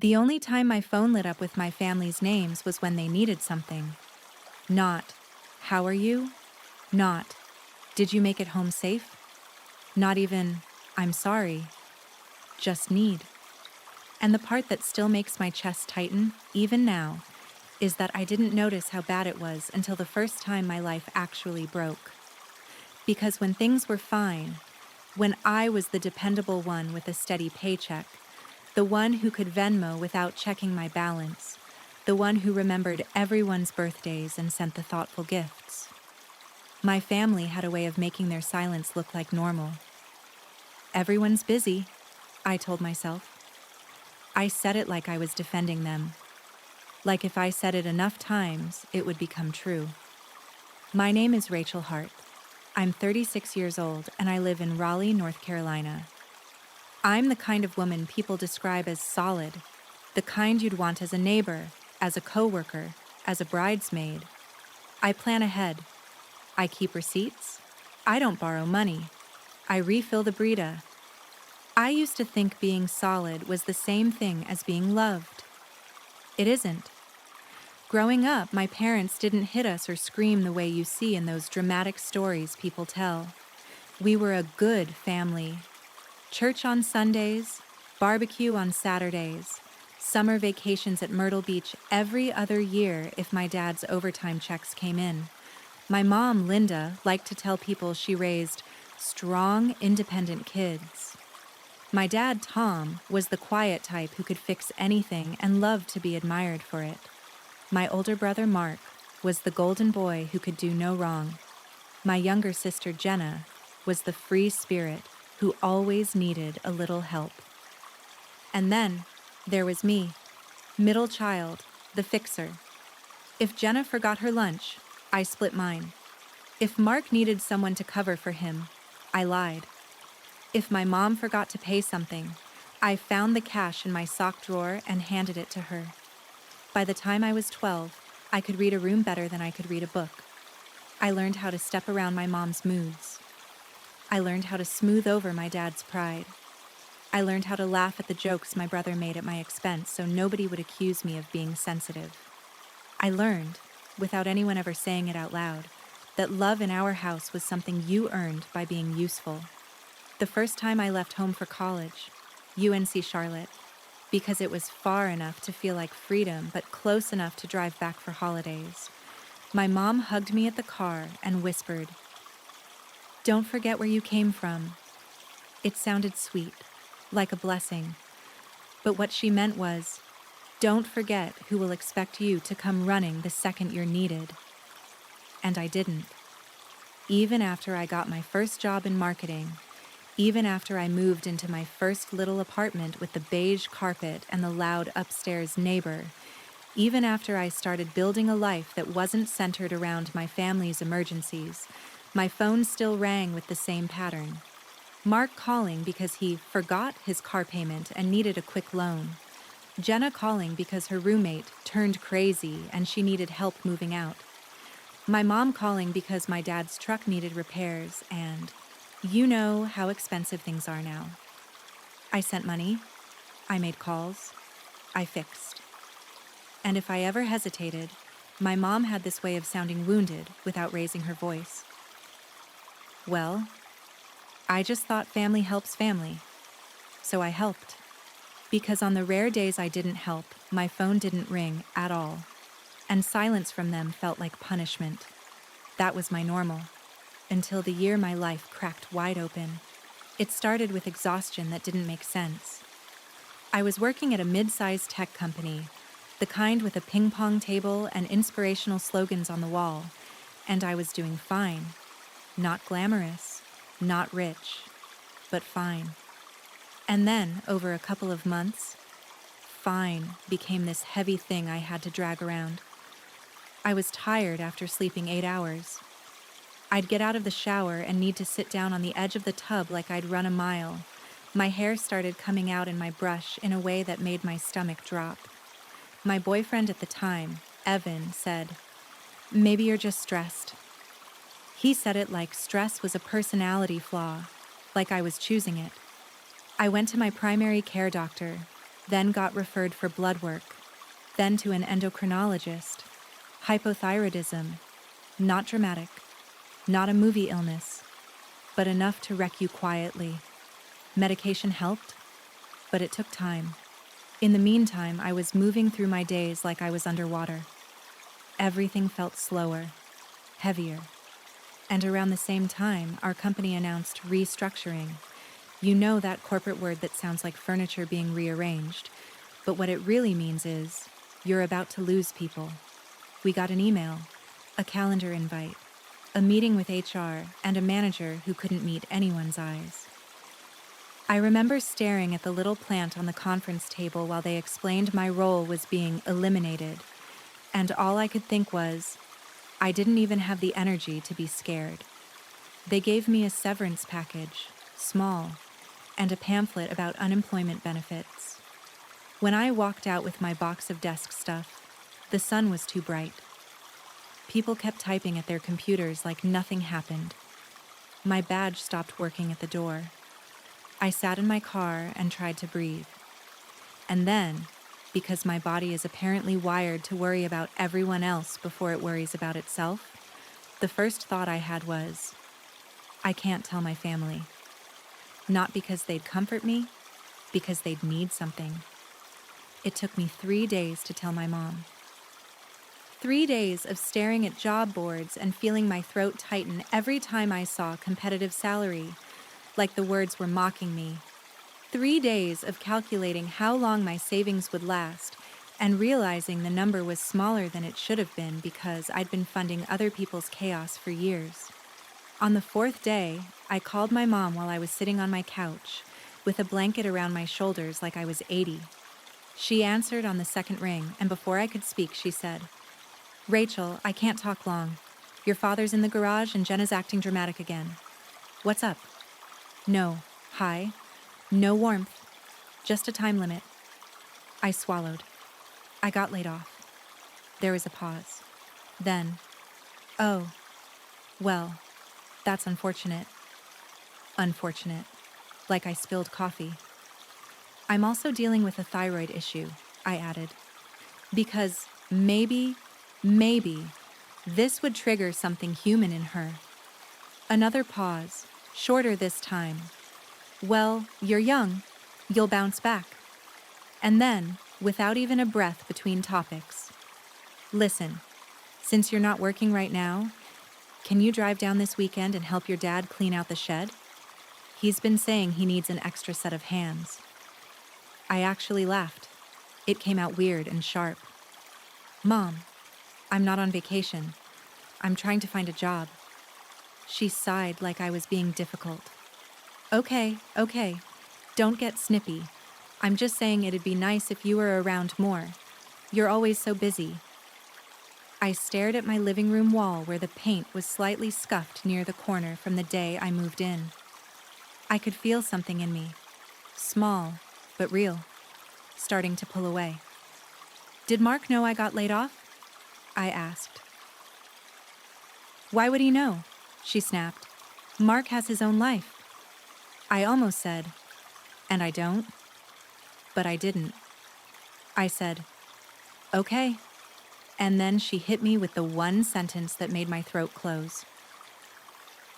The only time my phone lit up with my family's names was when they needed something. Not, "How are you?" Not, "Did you make it home safe?" Not even, "I'm sorry." Just need. And the part that still makes my chest tighten, even now, is that I didn't notice how bad it was until the first time my life actually broke. Because when things were fine, when I was the dependable one with a steady paycheck, the one who could Venmo without checking my balance, the one who remembered everyone's birthdays and sent the thoughtful gifts, my family had a way of making their silence look like normal. Everyone's busy, I told myself. I said it like I was defending them. Like if I said it enough times, it would become true. My name is Rachel Hart. I'm 36 years old and I live in Raleigh, North Carolina. I'm the kind of woman people describe as solid, the kind you'd want as a neighbor, as a coworker, as a bridesmaid. I plan ahead. I keep receipts. I don't borrow money. I refill the Brita. I used to think being solid was the same thing as being loved. It isn't. Growing up, my parents didn't hit us or scream the way you see in those dramatic stories people tell. We were a good family. Church on Sundays, barbecue on Saturdays, summer vacations at Myrtle Beach every other year if my dad's overtime checks came in. My mom, Linda, liked to tell people she raised strong, independent kids. My dad, Tom, was the quiet type who could fix anything and loved to be admired for it. My older brother, Mark, was the golden boy who could do no wrong. My younger sister, Jenna, was the free spirit who always needed a little help. And then there was me, middle child, the fixer. If Jenna forgot her lunch, I split mine. If Mark needed someone to cover for him, I lied. If my mom forgot to pay something, I found the cash in my sock drawer and handed it to her. By the time I was 12, I could read a room better than I could read a book. I learned how to step around my mom's moods. I learned how to smooth over my dad's pride. I learned how to laugh at the jokes my brother made at my expense so nobody would accuse me of being sensitive. I learned, without anyone ever saying it out loud, that love in our house was something you earned by being useful. The first time I left home for college, UNC Charlotte, because it was far enough to feel like freedom but close enough to drive back for holidays, my mom hugged me at the car and whispered, "Don't forget where you came from." It sounded sweet, like a blessing, but what she meant was, don't forget who will expect you to come running the second you're needed. And I didn't. Even after I got my first job in marketing, even after I moved into my first little apartment with the beige carpet and the loud upstairs neighbor, even after I started building a life that wasn't centered around my family's emergencies, my phone still rang with the same pattern. Mark calling because he forgot his car payment and needed a quick loan. Jenna calling because her roommate turned crazy and she needed help moving out. My mom calling because my dad's truck needed repairs and you know how expensive things are now. I sent money. I made calls. I fixed. And if I ever hesitated, my mom had this way of sounding wounded without raising her voice. Well, I just thought family helps family. So I helped. Because on the rare days I didn't help, my phone didn't ring at all. And silence from them felt like punishment. That was my normal. Until the year my life cracked wide open. It started with exhaustion that didn't make sense. I was working at a mid-sized tech company, the kind with a ping-pong table and inspirational slogans on the wall, and I was doing fine. Not glamorous, not rich, but fine. And then, over a couple of months, fine became this heavy thing I had to drag around. I was tired after sleeping 8 hours. I'd get out of the shower and need to sit down on the edge of the tub like I'd run a mile. My hair started coming out in my brush in a way that made my stomach drop. My boyfriend at the time, Evan, said, "Maybe you're just stressed." He said it like stress was a personality flaw, like I was choosing it. I went to my primary care doctor. then got referred for blood work, then to an endocrinologist. Hypothyroidism, not dramatic, not a movie illness, but enough to wreck you quietly. Medication helped, but it took time. In the meantime, I was moving through my days like I was underwater. Everything felt slower, heavier. And around the same time, our company announced restructuring. You know that corporate word that sounds like furniture being rearranged, but what it really means is you're about to lose people. We got an email, a calendar invite, a meeting with HR, and a manager who couldn't meet anyone's eyes. I remember staring at the little plant on the conference table while they explained my role was being eliminated, and all I could think was, I didn't even have the energy to be scared. They gave me a severance package, small, and a pamphlet about unemployment benefits. When I walked out with my box of desk stuff, the sun was too bright. People kept typing at their computers like nothing happened. My badge stopped working at the door. I sat in my car and tried to breathe. And then, because my body is apparently wired to worry about everyone else before it worries about itself, the first thought I had was, I can't tell my family. Not because they'd comfort me, because they'd need something. It took me 3 days to tell my mom. 3 days of staring at job boards and feeling my throat tighten every time I saw competitive salary, like the words were mocking me. 3 days of calculating how long my savings would last and realizing the number was smaller than it should have been because I'd been funding other people's chaos for years. On the 4th day, I called my mom while I was sitting on my couch, with a blanket around my shoulders like I was 80. She answered on the second ring, and before I could speak, she said, Rachel, I can't talk long. Your father's in the garage and Jenna's acting dramatic again. What's up? No. Hi. No warmth. Just a time limit. I swallowed. I got laid off. There was a pause. Then, oh, well, that's unfortunate. Unfortunate. Like I spilled coffee. I'm also dealing with a thyroid issue, I added. Because maybe, this would trigger something human in her. Another pause, shorter this time. Well, you're young. You'll bounce back. And then, without even a breath between topics. Listen, since you're not working right now, can you drive down this weekend and help your dad clean out the shed? He's been saying he needs an extra set of hands. I actually laughed. It came out weird and sharp. Mom, I'm not on vacation. I'm trying to find a job. She sighed like I was being difficult. Okay. Don't get snippy. I'm just saying it'd be nice if you were around more. You're always so busy. I stared at my living room wall where the paint was slightly scuffed near the corner from the day I moved in. I could feel something in me, small but real, starting to pull away. Did Mark know I got laid off? I asked. Why would he know? She snapped. Mark has his own life. I almost said, and I don't, but I didn't. I said, okay. And then she hit me with the one sentence that made my throat close.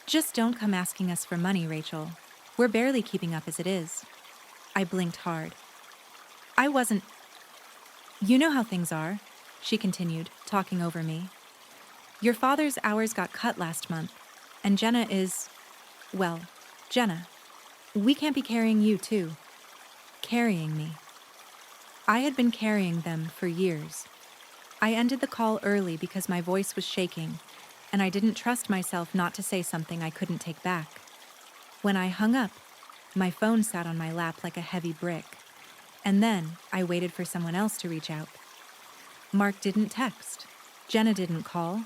Just don't come asking us for money, Rachel. We're barely keeping up as it is. I blinked hard. I wasn't. You know how things are, she continued, talking over me. Your father's hours got cut last month, and Jenna is, well, Jenna. We can't be carrying you, too. Carrying me. I had been carrying them for years. I ended the call early because my voice was shaking, and I didn't trust myself not to say something I couldn't take back. When I hung up, my phone sat on my lap like a heavy brick, and then I waited for someone else to reach out. Mark didn't text. Jenna didn't call.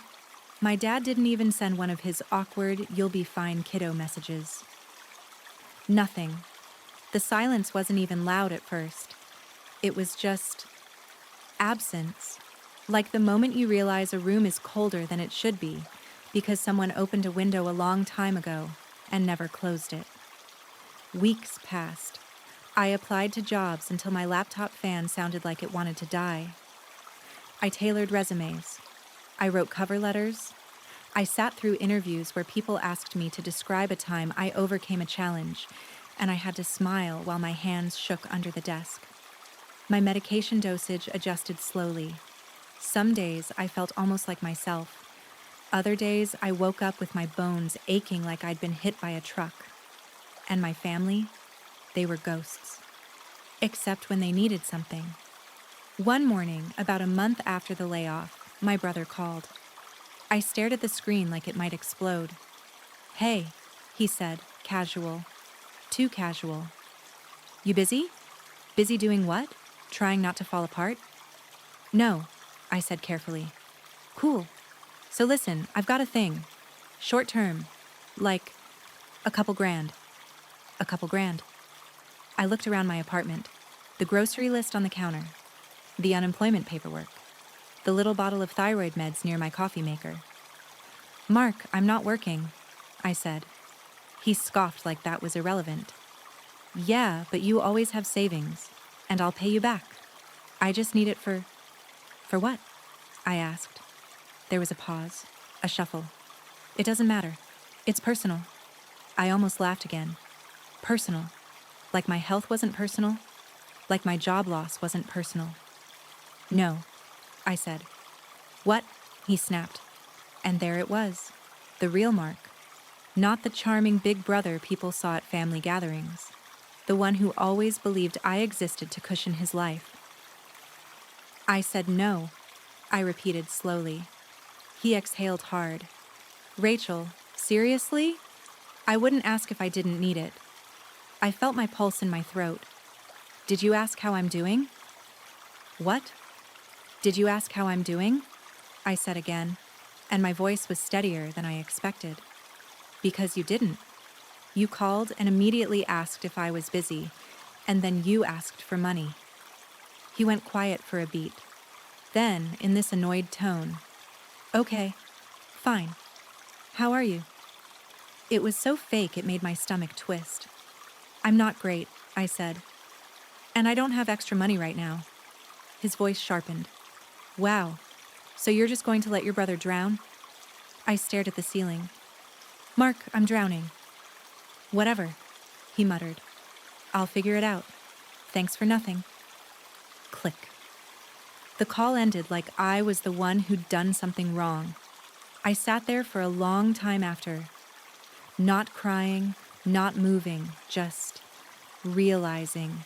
My dad didn't even send one of his awkward, you'll be fine kiddo messages. Nothing. The silence wasn't even loud at first. It was just absence. Like the moment you realize a room is colder than it should be because someone opened a window a long time ago and never closed it. Weeks passed. I applied to jobs until my laptop fan sounded like it wanted to die. I tailored resumes. I wrote cover letters. I sat through interviews where people asked me to describe a time I overcame a challenge, and I had to smile while my hands shook under the desk. My medication dosage adjusted slowly. Some days I felt almost like myself. Other days I woke up with my bones aching like I'd been hit by a truck. And my family, they were ghosts. Except when they needed something. One morning, about a month after the layoff, my brother called. I stared at the screen like it might explode. "Hey," he said, casual. Too casual. "You busy? Busy doing what? Trying not to fall apart?" "No," I said carefully. "Cool. So listen, I've got a thing. Short term. Like a couple grand." "A couple grand." I looked around my apartment. The grocery list on the counter. The unemployment paperwork. The little bottle of thyroid meds near my coffee maker. "Mark, I'm not working," I said. He scoffed like that was irrelevant. "Yeah, but you always have savings, and I'll pay you back. I just need it for what?" I asked. There was a pause, a shuffle. "It doesn't matter. It's personal." I almost laughed again. Personal. Like my health wasn't personal. Like my job loss wasn't personal. "No," I said. "What?" he snapped. And there it was. The real Mark. Not the charming big brother people saw at family gatherings. The one who always believed I existed to cushion his life. I said no, I repeated slowly. He exhaled hard. "Rachel, seriously? I wouldn't ask if I didn't need it." I felt my pulse in my throat. "Did you ask how I'm doing?" "What?" "Did you ask how I'm doing?" I said again, and my voice was steadier than I expected. "Because you didn't. You called and immediately asked if I was busy, and then you asked for money." He went quiet for a beat. Then, in this annoyed tone, "Okay, fine. How are you?" It was so fake it made my stomach twist. "I'm not great," I said. "And I don't have extra money right now." His voice sharpened. "Wow, so you're just going to let your brother drown?" I stared at the ceiling. "Mark, I'm drowning." "Whatever," he muttered. "I'll figure it out. Thanks for nothing." Click. The call ended like I was the one who'd done something wrong. I sat there for a long time after. Not crying, not moving, just realizing.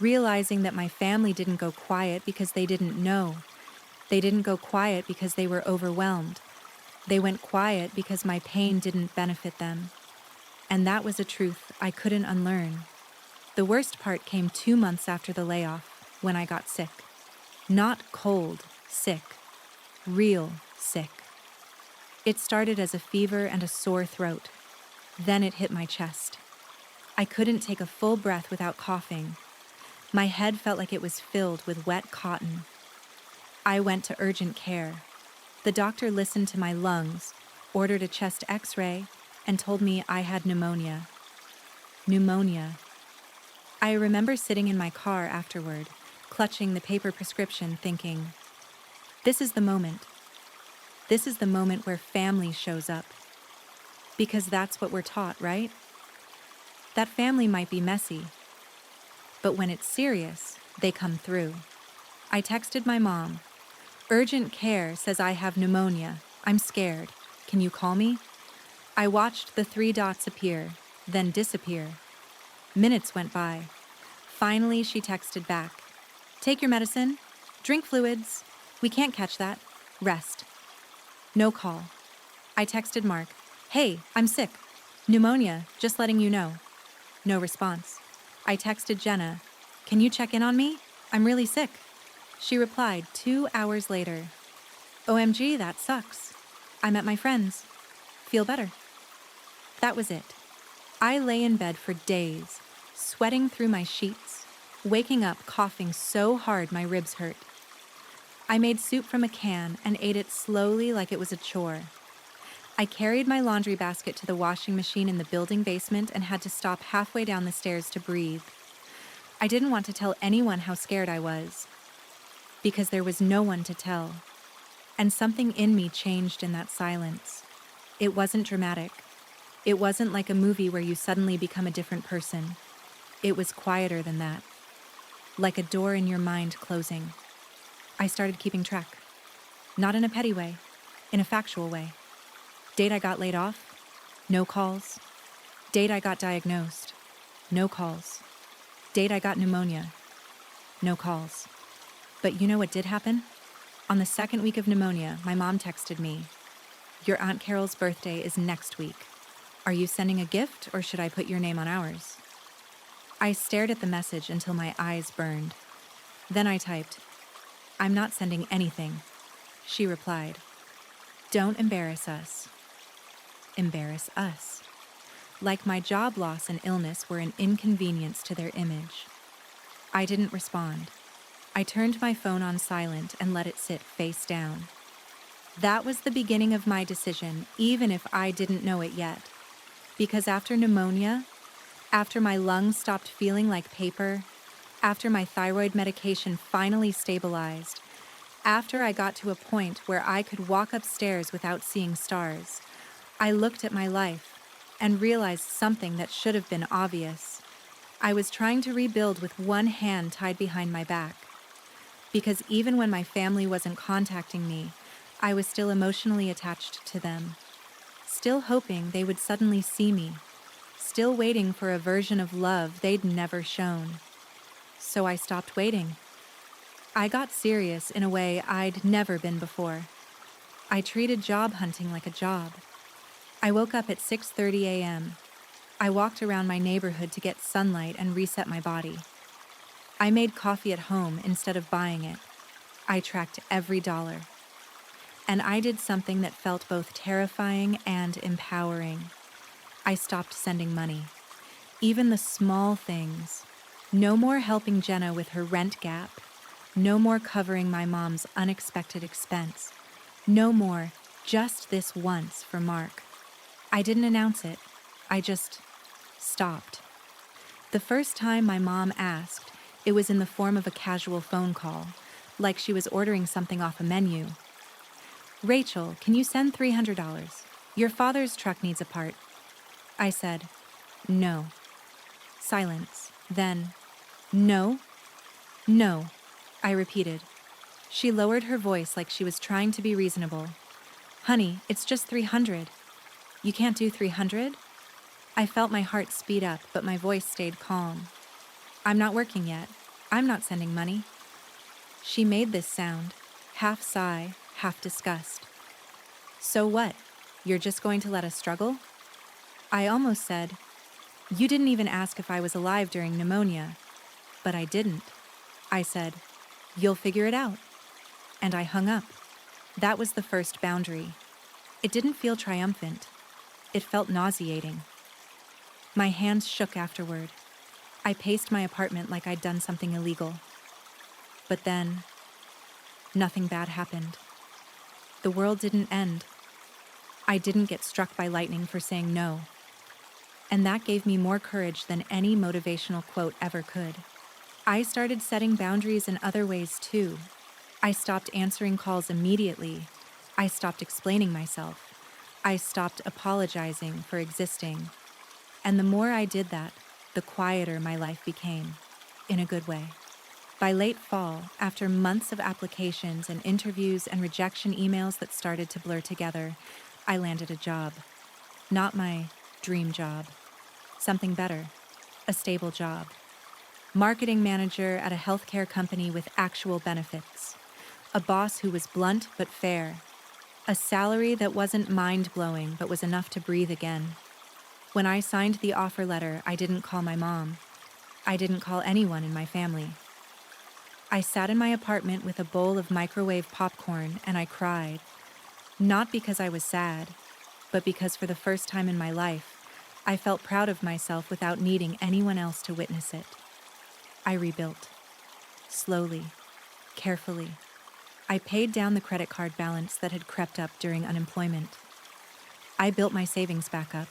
Realizing that my family didn't go quiet because they didn't know. They didn't go quiet because they were overwhelmed. They went quiet because my pain didn't benefit them. And that was a truth I couldn't unlearn. The worst part came 2 months after the layoff, when I got sick. Not cold, sick. Real sick. It started as a fever and a sore throat. Then it hit my chest. I couldn't take a full breath without coughing. My head felt like it was filled with wet cotton. I went to urgent care. The doctor listened to my lungs, ordered a chest x-ray, and told me I had pneumonia. Pneumonia. I remember sitting in my car afterward, clutching the paper prescription, thinking, this is the moment. This is the moment where family shows up. Because that's what we're taught, right? That family might be messy, but when it's serious, they come through. I texted my mom. "Urgent care says I have pneumonia. I'm scared. Can you call me?" I watched the 3 dots appear, then disappear. Minutes went by. Finally, she texted back. "Take your medicine. Drink fluids. We can't catch that. Rest." No call. I texted Mark. "Hey, I'm sick. Pneumonia, just letting you know." No response. I texted Jenna. "Can you check in on me? I'm really sick." She replied 2 hours later. "OMG, that sucks. I'm at my friend's. Feel better." That was it. I lay in bed for days, sweating through my sheets, waking up coughing so hard my ribs hurt. I made soup from a can and ate it slowly like it was a chore. I carried my laundry basket to the washing machine in the building basement and had to stop halfway down the stairs to breathe. I didn't want to tell anyone how scared I was, because there was no one to tell. And something in me changed in that silence. It wasn't dramatic. It wasn't like a movie where you suddenly become a different person. It was quieter than that, like a door in your mind closing. I started keeping track. Not in a petty way, in a factual way. Date I got laid off? No calls. Date I got diagnosed? No calls. Date I got pneumonia? No calls. But you know what did happen? On the second week of pneumonia, my mom texted me, "Your Aunt Carol's birthday is next week. Are you sending a gift or should I put your name on ours?" I stared at the message until my eyes burned. Then I typed, "I'm not sending anything." She replied, "Don't embarrass us." Embarrass us. Like my job loss and illness were an inconvenience to their image. I didn't respond. I turned my phone on silent and let it sit face down. That was the beginning of my decision, even if I didn't know it yet. Because after pneumonia, after my lungs stopped feeling like paper, after my thyroid medication finally stabilized, after I got to a point where I could walk upstairs without seeing stars, I looked at my life and realized something that should have been obvious. I was trying to rebuild with one hand tied behind my back. Because even when my family wasn't contacting me, I was still emotionally attached to them. Still hoping they would suddenly see me. Still waiting for a version of love they'd never shown. So I stopped waiting. I got serious in a way I'd never been before. I treated job hunting like a job. I woke up at 6:30 a.m. I walked around my neighborhood to get sunlight and reset my body. I made coffee at home instead of buying it. I tracked every dollar. And I did something that felt both terrifying and empowering. I stopped sending money. Even the small things. No more helping Jenna with her rent gap. No more covering my mom's unexpected expense. No more, just this once for Mark. I didn't announce it. I just stopped. The first time my mom asked, it was in the form of a casual phone call, like she was ordering something off a menu. "Rachel, can you send $300? Your father's truck needs a part." I said, "No." Silence. Then, "No? No," I repeated. She lowered her voice like she was trying to be reasonable. "Honey, it's just 300. You can't do 300? I felt my heart speed up, but my voice stayed calm. "I'm not working yet. I'm not sending money." She made this sound, half sigh, half disgust. "So what? You're just going to let us struggle?" I almost said, "You didn't even ask if I was alive during pneumonia." But I didn't. I said, "You'll figure it out." And I hung up. That was the first boundary. It didn't feel triumphant. It felt nauseating. My hands shook afterward. I paced my apartment like I'd done something illegal. But then, nothing bad happened. The world didn't end. I didn't get struck by lightning for saying no. And that gave me more courage than any motivational quote ever could. I started setting boundaries in other ways too. I stopped answering calls immediately. I stopped explaining myself. I stopped apologizing for existing. And the more I did that, the quieter my life became, in a good way. By late fall, after months of applications and interviews and rejection emails that started to blur together, I landed a job. Not my dream job. Something better. A stable job. Marketing manager at a healthcare company with actual benefits. A boss who was blunt but fair. A salary that wasn't mind-blowing but was enough to breathe again. When I signed the offer letter, I didn't call my mom. I didn't call anyone in my family. I sat in my apartment with a bowl of microwave popcorn and I cried. Not because I was sad, but because for the first time in my life, I felt proud of myself without needing anyone else to witness it. I rebuilt. Slowly, carefully. I paid down the credit card balance that had crept up during unemployment. I built my savings back up.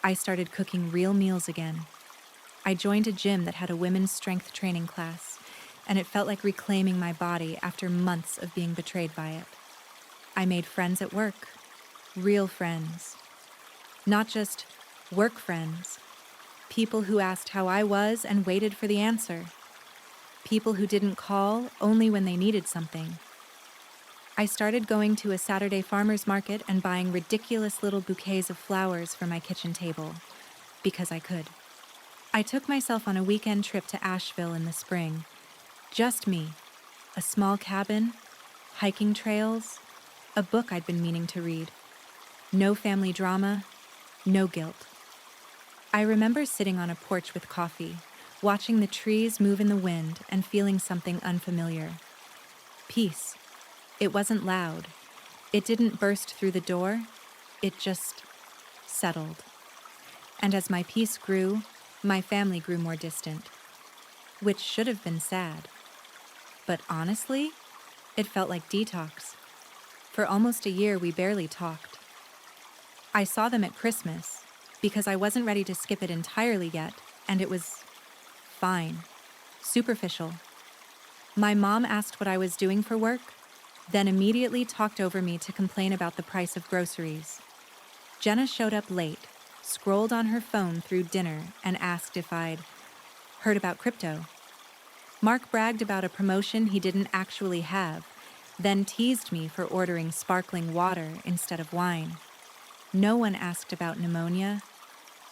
I started cooking real meals again. I joined a gym that had a women's strength training class, and it felt like reclaiming my body after months of being betrayed by it. I made friends at work, real friends, not just work friends, people who asked how I was and waited for the answer, people who didn't call only when they needed something. I started going to a Saturday farmer's market and buying ridiculous little bouquets of flowers for my kitchen table, because I could. I took myself on a weekend trip to Asheville in the spring. Just me, a small cabin, hiking trails, a book I'd been meaning to read. No family drama, no guilt. I remember sitting on a porch with coffee, watching the trees move in the wind and feeling something unfamiliar. Peace. It wasn't loud. It didn't burst through the door. It just settled. And as my peace grew, my family grew more distant, which should have been sad. But honestly, it felt like detox. For almost a year, we barely talked. I saw them at Christmas because I wasn't ready to skip it entirely yet, and it was fine, superficial. My mom asked what I was doing for work, then immediately talked over me to complain about the price of groceries. Jenna showed up late, scrolled on her phone through dinner, and asked if I'd heard about crypto. Mark bragged about a promotion he didn't actually have, then teased me for ordering sparkling water instead of wine. No one asked about pneumonia.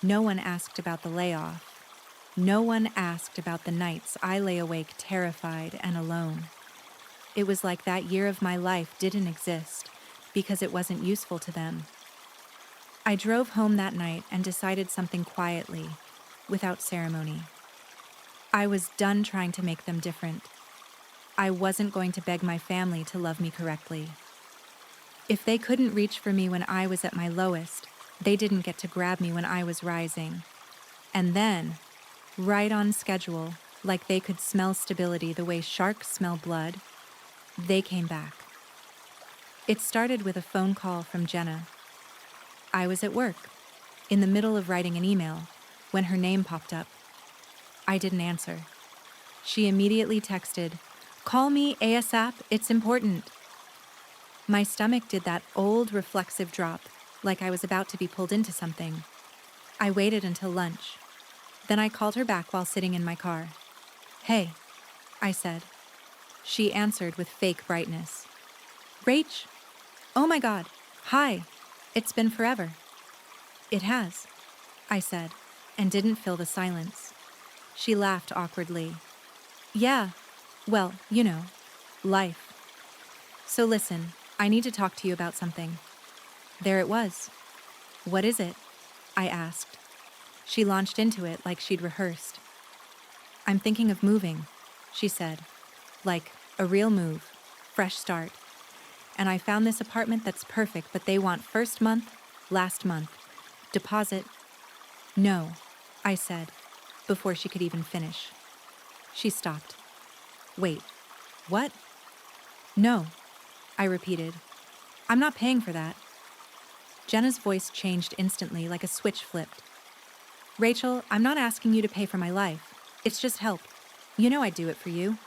No one asked about the layoff. No one asked about the nights I lay awake terrified and alone. It was like that year of my life didn't exist because it wasn't useful to them. I drove home that night and decided something quietly, without ceremony. I was done trying to make them different. I wasn't going to beg my family to love me correctly. If they couldn't reach for me when I was at my lowest, they didn't get to grab me when I was rising. And then, right on schedule, like they could smell stability the way sharks smell blood, they came back. It started with a phone call from Jenna. I was at work, in the middle of writing an email, when her name popped up. I didn't answer. She immediately texted, "Call me ASAP, it's important." My stomach did that old reflexive drop, like I was about to be pulled into something. I waited until lunch. Then I called her back while sitting in my car. "Hey," I said. She answered with fake brightness. "Rach? Oh my God. Hi. It's been forever." "It has," I said, and didn't fill the silence. She laughed awkwardly. "Yeah, well, life. So listen, I need to talk to you about something." There it was. "What is it?" I asked. She launched into it like she'd rehearsed. "I'm thinking of moving," she said. "Like a real move, fresh start. And I found this apartment that's perfect, but they want first month, last month, deposit." "No," I said, before she could even finish. She stopped. "Wait, what?" "No," I repeated. "I'm not paying for that." Jenna's voice changed instantly, like a switch flipped. "Rachel, I'm not asking you to pay for my life. It's just help. You know I'd do it for you."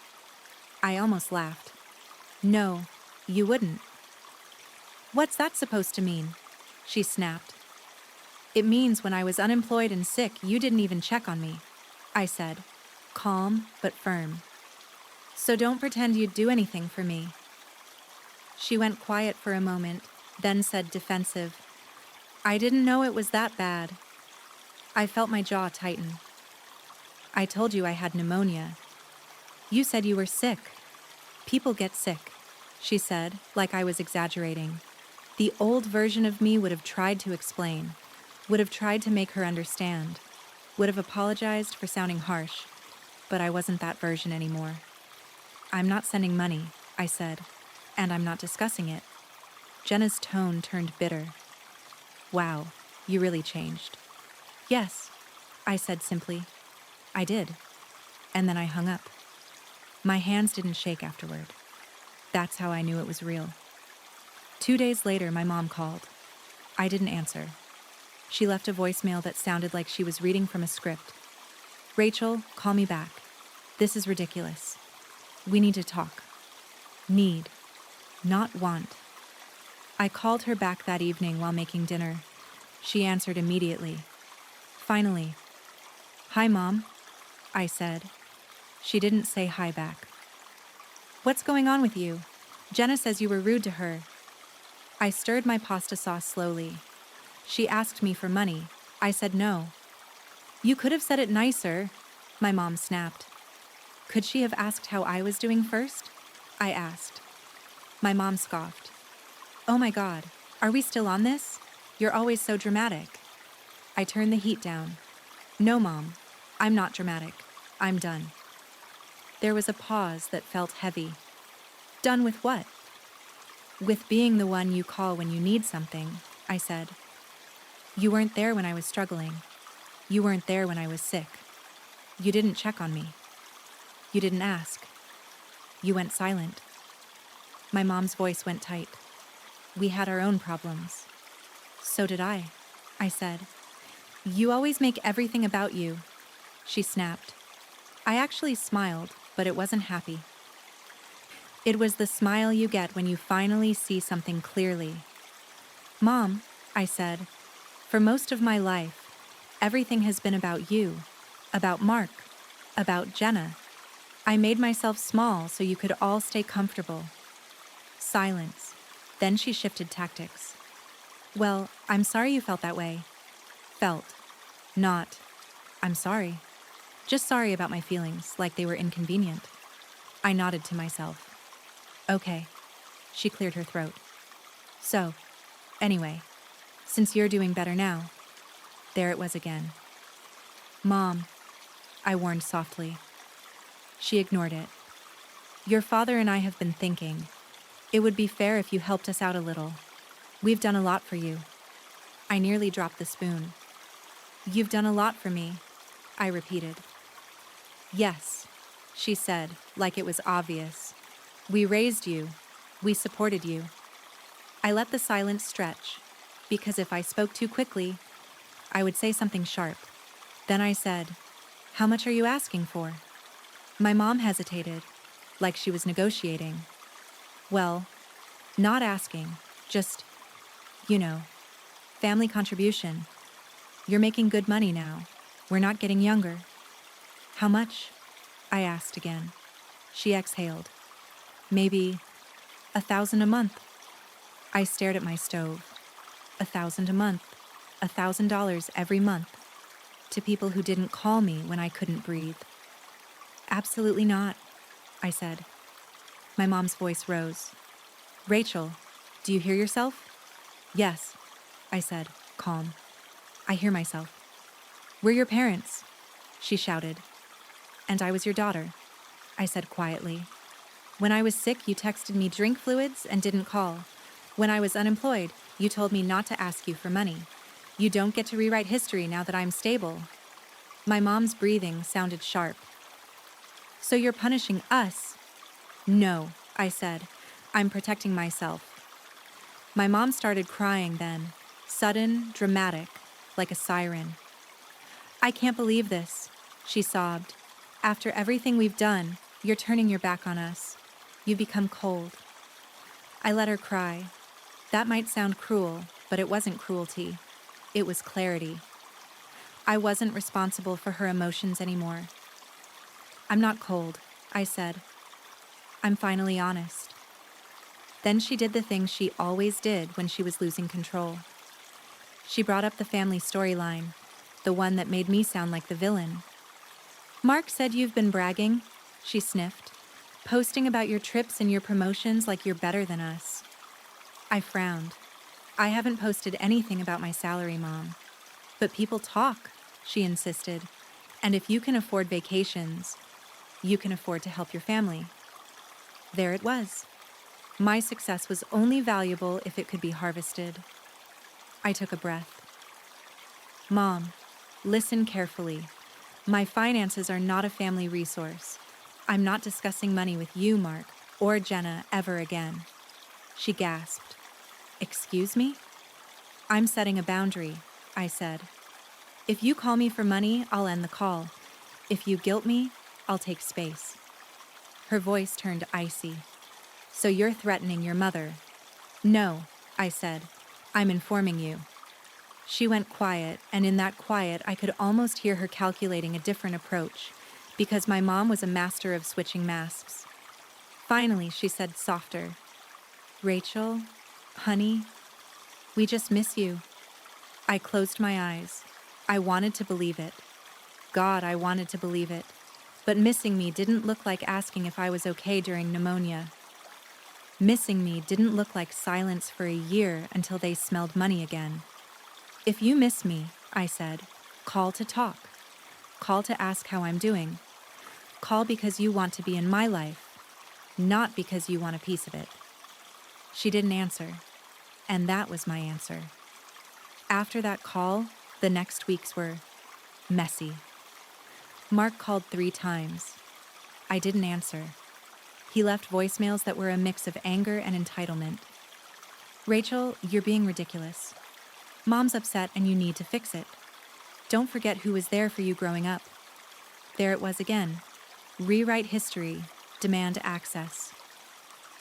I almost laughed. "No, you wouldn't." "What's that supposed to mean?" she snapped. "It means when I was unemployed and sick, you didn't even check on me," I said, calm but firm. "So don't pretend you'd do anything for me." She went quiet for a moment, then said defensive, "I didn't know it was that bad." I felt my jaw tighten. "I told you I had pneumonia. You said you were sick. People get sick," she said, like I was exaggerating. The old version of me would have tried to explain, would have tried to make her understand, would have apologized for sounding harsh, but I wasn't that version anymore. "I'm not sending money," I said, "and I'm not discussing it." Jenna's tone turned bitter. "Wow, you really changed." "Yes," I said simply. "I did." And then I hung up. My hands didn't shake afterward. That's how I knew it was real. 2 days later, my mom called. I didn't answer. She left a voicemail that sounded like she was reading from a script. Rachel, call me back. This is ridiculous. We need to talk. Need, not want. I called her back that evening while making dinner. She answered immediately. Finally, "Hi, Mom," I said. She didn't say hi back. "What's going on with you? Jenna says you were rude to her." I stirred my pasta sauce slowly. She asked me for money. I said no. "You could have said it nicer," my mom snapped. "Could she have asked how I was doing first?" I asked. My mom scoffed. "Oh my God, are we still on this? You're always so dramatic." I turned the heat down. "No, Mom, I'm not dramatic. I'm done." There was a pause that felt heavy. "Done with what?" "With being the one you call when you need something," I said. "You weren't there when I was struggling. You weren't there when I was sick. You didn't check on me. You didn't ask. You went silent." My mom's voice went tight. "We had our own problems." "So did I," I said. "You always make everything about you," she snapped. I actually smiled, but it wasn't happy. It was the smile you get when you finally see something clearly. "Mom," I said, "for most of my life, everything has been about you, about Mark, about Jenna. I made myself small so you could all stay comfortable." Silence. Then she shifted tactics. "Well, I'm sorry you felt that way." Felt. Not, "I'm sorry." Just sorry about my feelings, like they were inconvenient. I nodded to myself. "Okay." She cleared her throat. "So, anyway, since you're doing better now." There it was again. "Mom," I warned softly. She ignored it. "Your father and I have been thinking. It would be fair if you helped us out a little. We've done a lot for you." I nearly dropped the spoon. "You've done a lot for me," I repeated. "Yes," she said, like it was obvious. "We raised you. We supported you." I let the silence stretch, because if I spoke too quickly, I would say something sharp. Then I said, "How much are you asking for?" My mom hesitated, like she was negotiating. "Well, not asking, just, you know, family contribution. You're making good money now. We're not getting younger." "How much?" I asked again. She exhaled. "Maybe 1,000 a month." I stared at my stove. 1,000 a month. $1,000 every month. To people who didn't call me when I couldn't breathe. "Absolutely not," I said. My mom's voice rose. "Rachel, do you hear yourself?" "Yes," I said, calm. "I hear myself." "We're your parents," she shouted. "And I was your daughter," I said quietly. "When I was sick, you texted me drink fluids and didn't call. When I was unemployed, you told me not to ask you for money. You don't get to rewrite history now that I'm stable." My mom's breathing sounded sharp. "So you're punishing us?" "No," I said. "I'm protecting myself." My mom started crying then, sudden, dramatic, like a siren. "I can't believe this," she sobbed. "After everything we've done, you're turning your back on us. You've become cold." I let her cry. That might sound cruel, but it wasn't cruelty. It was clarity. I wasn't responsible for her emotions anymore. "I'm not cold," I said. "I'm finally honest." Then she did the thing she always did when she was losing control. She brought up the family storyline, the one that made me sound like the villain. "Mark said you've been bragging," she sniffed, "posting about your trips and your promotions like you're better than us." I frowned. "I haven't posted anything about my salary, Mom." "But people talk," she insisted. "And if you can afford vacations, you can afford to help your family." There it was. My success was only valuable if it could be harvested. I took a breath. "Mom, listen carefully. My finances are not a family resource. I'm not discussing money with you, Mark, or Jenna ever again." She gasped. "Excuse me?" "I'm setting a boundary," I said. "If you call me for money, I'll end the call. If you guilt me, I'll take space. Her voice turned icy. So you're threatening your mother? No, I said. I'm informing you. She went quiet, and in that quiet, I could almost hear her calculating a different approach, because my mom was a master of switching masks. Finally, she said softer, Rachel, honey, we just miss you. I closed my eyes. I wanted to believe it. God, I wanted to believe it. But missing me didn't look like asking if I was okay during pneumonia. Missing me didn't look like silence for a year until they smelled money again. If you miss me, I said, call to talk. Call to ask how I'm doing. Call because you want to be in my life, not because you want a piece of it. She didn't answer, and that was my answer. After that call, the next weeks were messy. Mark called 3 times. I didn't answer. He left voicemails that were a mix of anger and entitlement. Rachel, you're being ridiculous. Mom's upset and you need to fix it. Don't forget who was there for you growing up. There it was again. Rewrite history, demand access.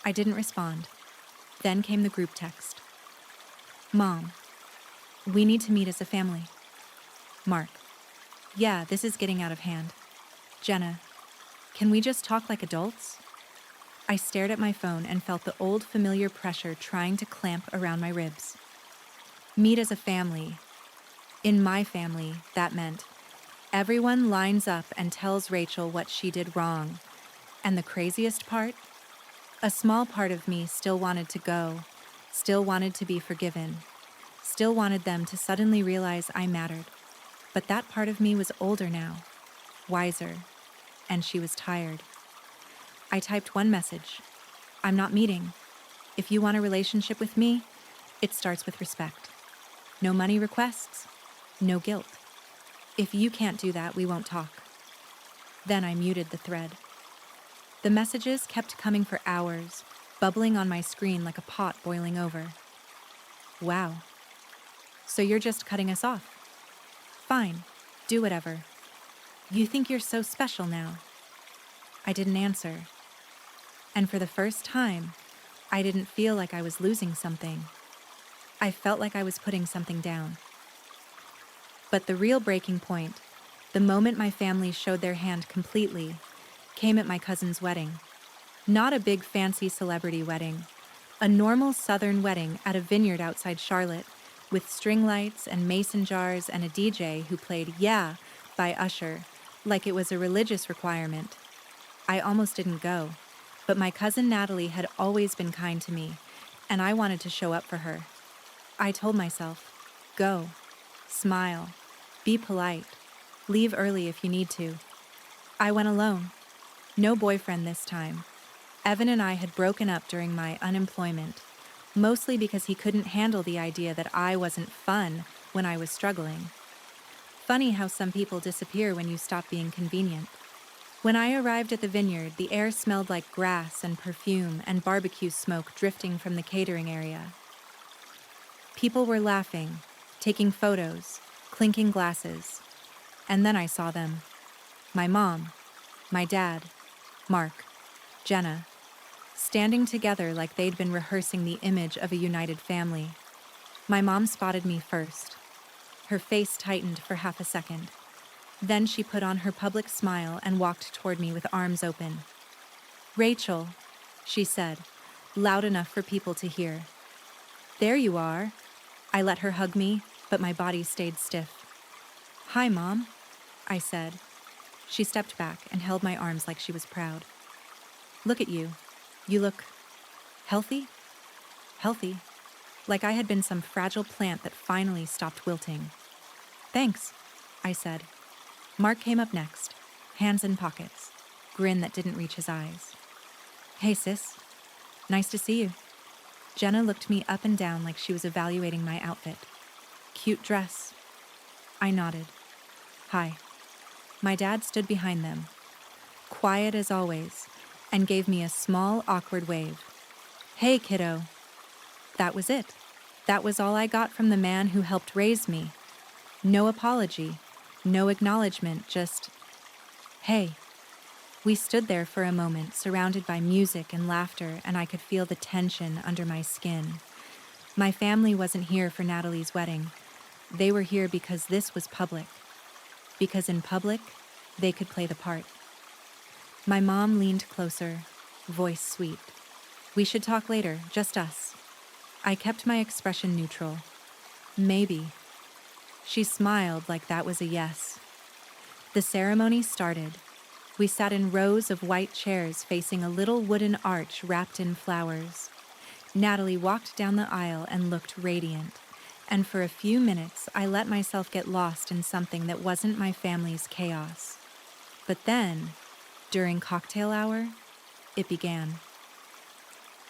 I didn't respond. Then came the group text. Mom, we need to meet as a family. Mark, yeah, this is getting out of hand. Jenna, can we just talk like adults? I stared at my phone and felt the old familiar pressure trying to clamp around my ribs. Meet as a family. In my family, that meant everyone lines up and tells Rachel what she did wrong. And the craziest part? A small part of me still wanted to go, still wanted to be forgiven, still wanted them to suddenly realize I mattered. But that part of me was older now, wiser, and she was tired. I typed one message. I'm not meeting. If you want a relationship with me, it starts with respect. No money requests, no guilt. If you can't do that, we won't talk. Then I muted the thread. The messages kept coming for hours, bubbling on my screen like a pot boiling over. Wow. So you're just cutting us off? Fine, do whatever. You think you're so special now. I didn't answer. And for the first time, I didn't feel like I was losing something. I felt like I was putting something down. But the real breaking point, the moment my family showed their hand completely, came at my cousin's wedding. Not a big fancy celebrity wedding, a normal southern wedding at a vineyard outside Charlotte, with string lights and mason jars and a DJ who played Yeah by Usher, like it was a religious requirement. I almost didn't go, but my cousin Natalie had always been kind to me, and I wanted to show up for her. I told myself, go, smile, be polite, leave early if you need to. I went alone. No boyfriend this time. Evan and I had broken up during my unemployment, mostly because he couldn't handle the idea that I wasn't fun when I was struggling. Funny how some people disappear when you stop being convenient. When I arrived at the vineyard, the air smelled like grass and perfume and barbecue smoke drifting from the catering area. People were laughing, taking photos, clinking glasses. And then I saw them. My mom, my dad, Mark, Jenna, standing together like they'd been rehearsing the image of a united family. My mom spotted me first. Her face tightened for half a second. Then she put on her public smile and walked toward me with arms open. Rachel, she said, loud enough for people to hear. There you are. I let her hug me, but my body stayed stiff. Hi, Mom, I said. She stepped back and held my arms like she was proud. Look at you. You look healthy? Healthy. Like I had been some fragile plant that finally stopped wilting. Thanks, I said. Mark came up next, hands in pockets, grin that didn't reach his eyes. Hey, sis. Nice to see you. Jenna looked me up and down like she was evaluating my outfit. Cute dress. I nodded. Hi. My dad stood behind them, quiet as always, and gave me a small, awkward wave. Hey, kiddo. That was it. That was all I got from the man who helped raise me. No apology, no acknowledgement, just, Hey. We stood there for a moment, surrounded by music and laughter, and I could feel the tension under my skin. My family wasn't here for Natalie's wedding. They were here because this was public. Because in public, they could play the part. My mom leaned closer, voice sweet. We should talk later, just us. I kept my expression neutral. Maybe. She smiled like that was a yes. The ceremony started. We sat in rows of white chairs facing a little wooden arch wrapped in flowers. Natalie walked down the aisle and looked radiant, and for a few minutes I let myself get lost in something that wasn't my family's chaos. But then, during cocktail hour, it began.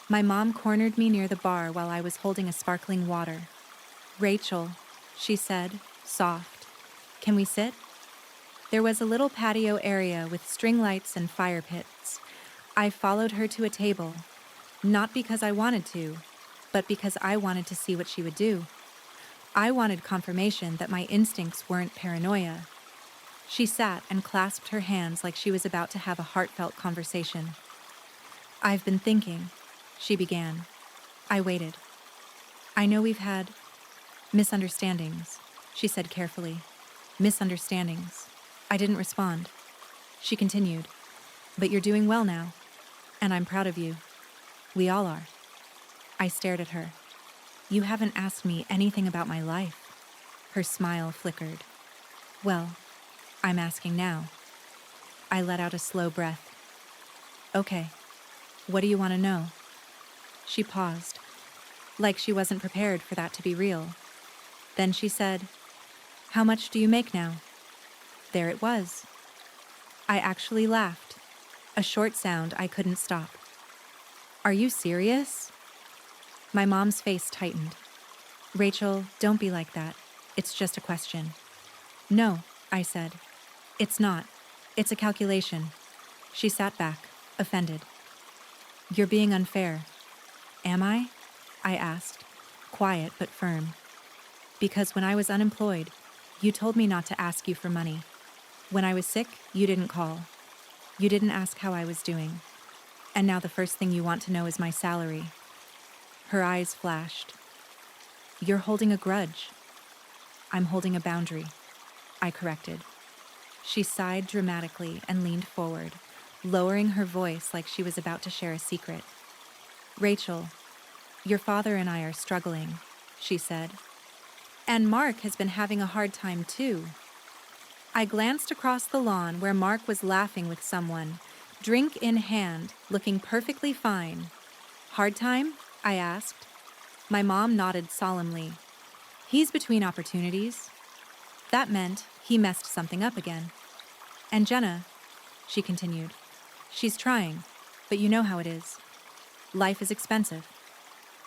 My mom cornered me near the bar while I was holding a sparkling water. "Rachel," she said, soft, "can we sit?" There was a little patio area with string lights and fire pits. I followed her to a table, not because I wanted to, but because I wanted to see what she would do. I wanted confirmation that my instincts weren't paranoia. She sat and clasped her hands like she was about to have a heartfelt conversation. "I've been thinking," she began. I waited. "I know we've had misunderstandings," she said carefully. "Misunderstandings." I didn't respond. She continued, "But you're doing well now, and I'm proud of you. We all are." I stared at her. "You haven't asked me anything about my life." Her smile flickered. "Well, I'm asking now." I let out a slow breath. "Okay, what do you want to know?" She paused, like she wasn't prepared for that to be real. Then she said, "How much do you make now?" There it was. I actually laughed, a short sound I couldn't stop. "Are you serious?" My mom's face tightened. "Rachel, don't be like that. It's just a question." "No," I said. "It's not. It's a calculation." She sat back, offended. "You're being unfair." "Am I?" I asked, quiet but firm. "Because when I was unemployed, you told me not to ask you for money. When I was sick, you didn't call. You didn't ask how I was doing. And now the first thing you want to know is my salary." Her eyes flashed. "You're holding a grudge." "I'm holding a boundary," I corrected. She sighed dramatically and leaned forward, lowering her voice like she was about to share a secret. "Rachel, your father and I are struggling," she said. "And Mark has been having a hard time too." I glanced across the lawn where Mark was laughing with someone, drink in hand, looking perfectly fine. "Hard time?" I asked. My mom nodded solemnly. "He's between opportunities." That meant he messed something up again. "And Jenna," she continued, "she's trying, but you know how it is. Life is expensive."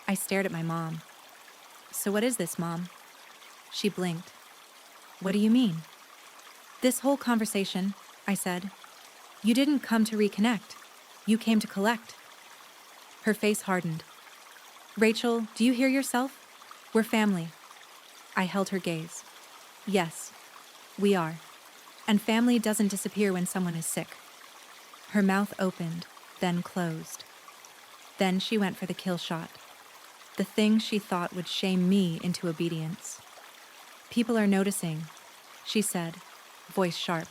I stared at my mom. "So what is this, Mom?" She blinked. "What do you mean?" "This whole conversation," I said. "You didn't come to reconnect. You came to collect." Her face hardened. "Rachel, do you hear yourself? We're family." I held her gaze. "Yes, we are. And family doesn't disappear when someone is sick." Her mouth opened, then closed. Then she went for the kill shot, the thing she thought would shame me into obedience. "People are noticing," she said, voice sharp.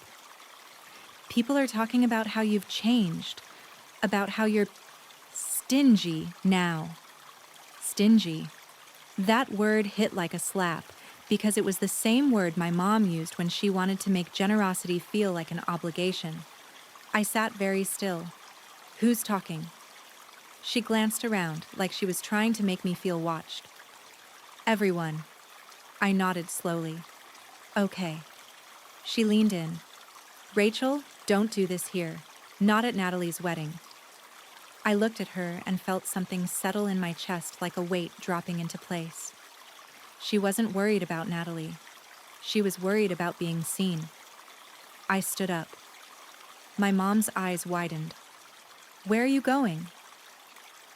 "People are talking about how you've changed, about how you're stingy now." Stingy. That word hit like a slap, because it was the same word my mom used when she wanted to make generosity feel like an obligation. I sat very still. "Who's talking?" She glanced around like she was trying to make me feel watched. "Everyone." I nodded slowly. "Okay." She leaned in. "Rachel, don't do this here. Not at Natalie's wedding." I looked at her and felt something settle in my chest like a weight dropping into place. She wasn't worried about Natalie. She was worried about being seen. I stood up. My mom's eyes widened. "Where are you going?"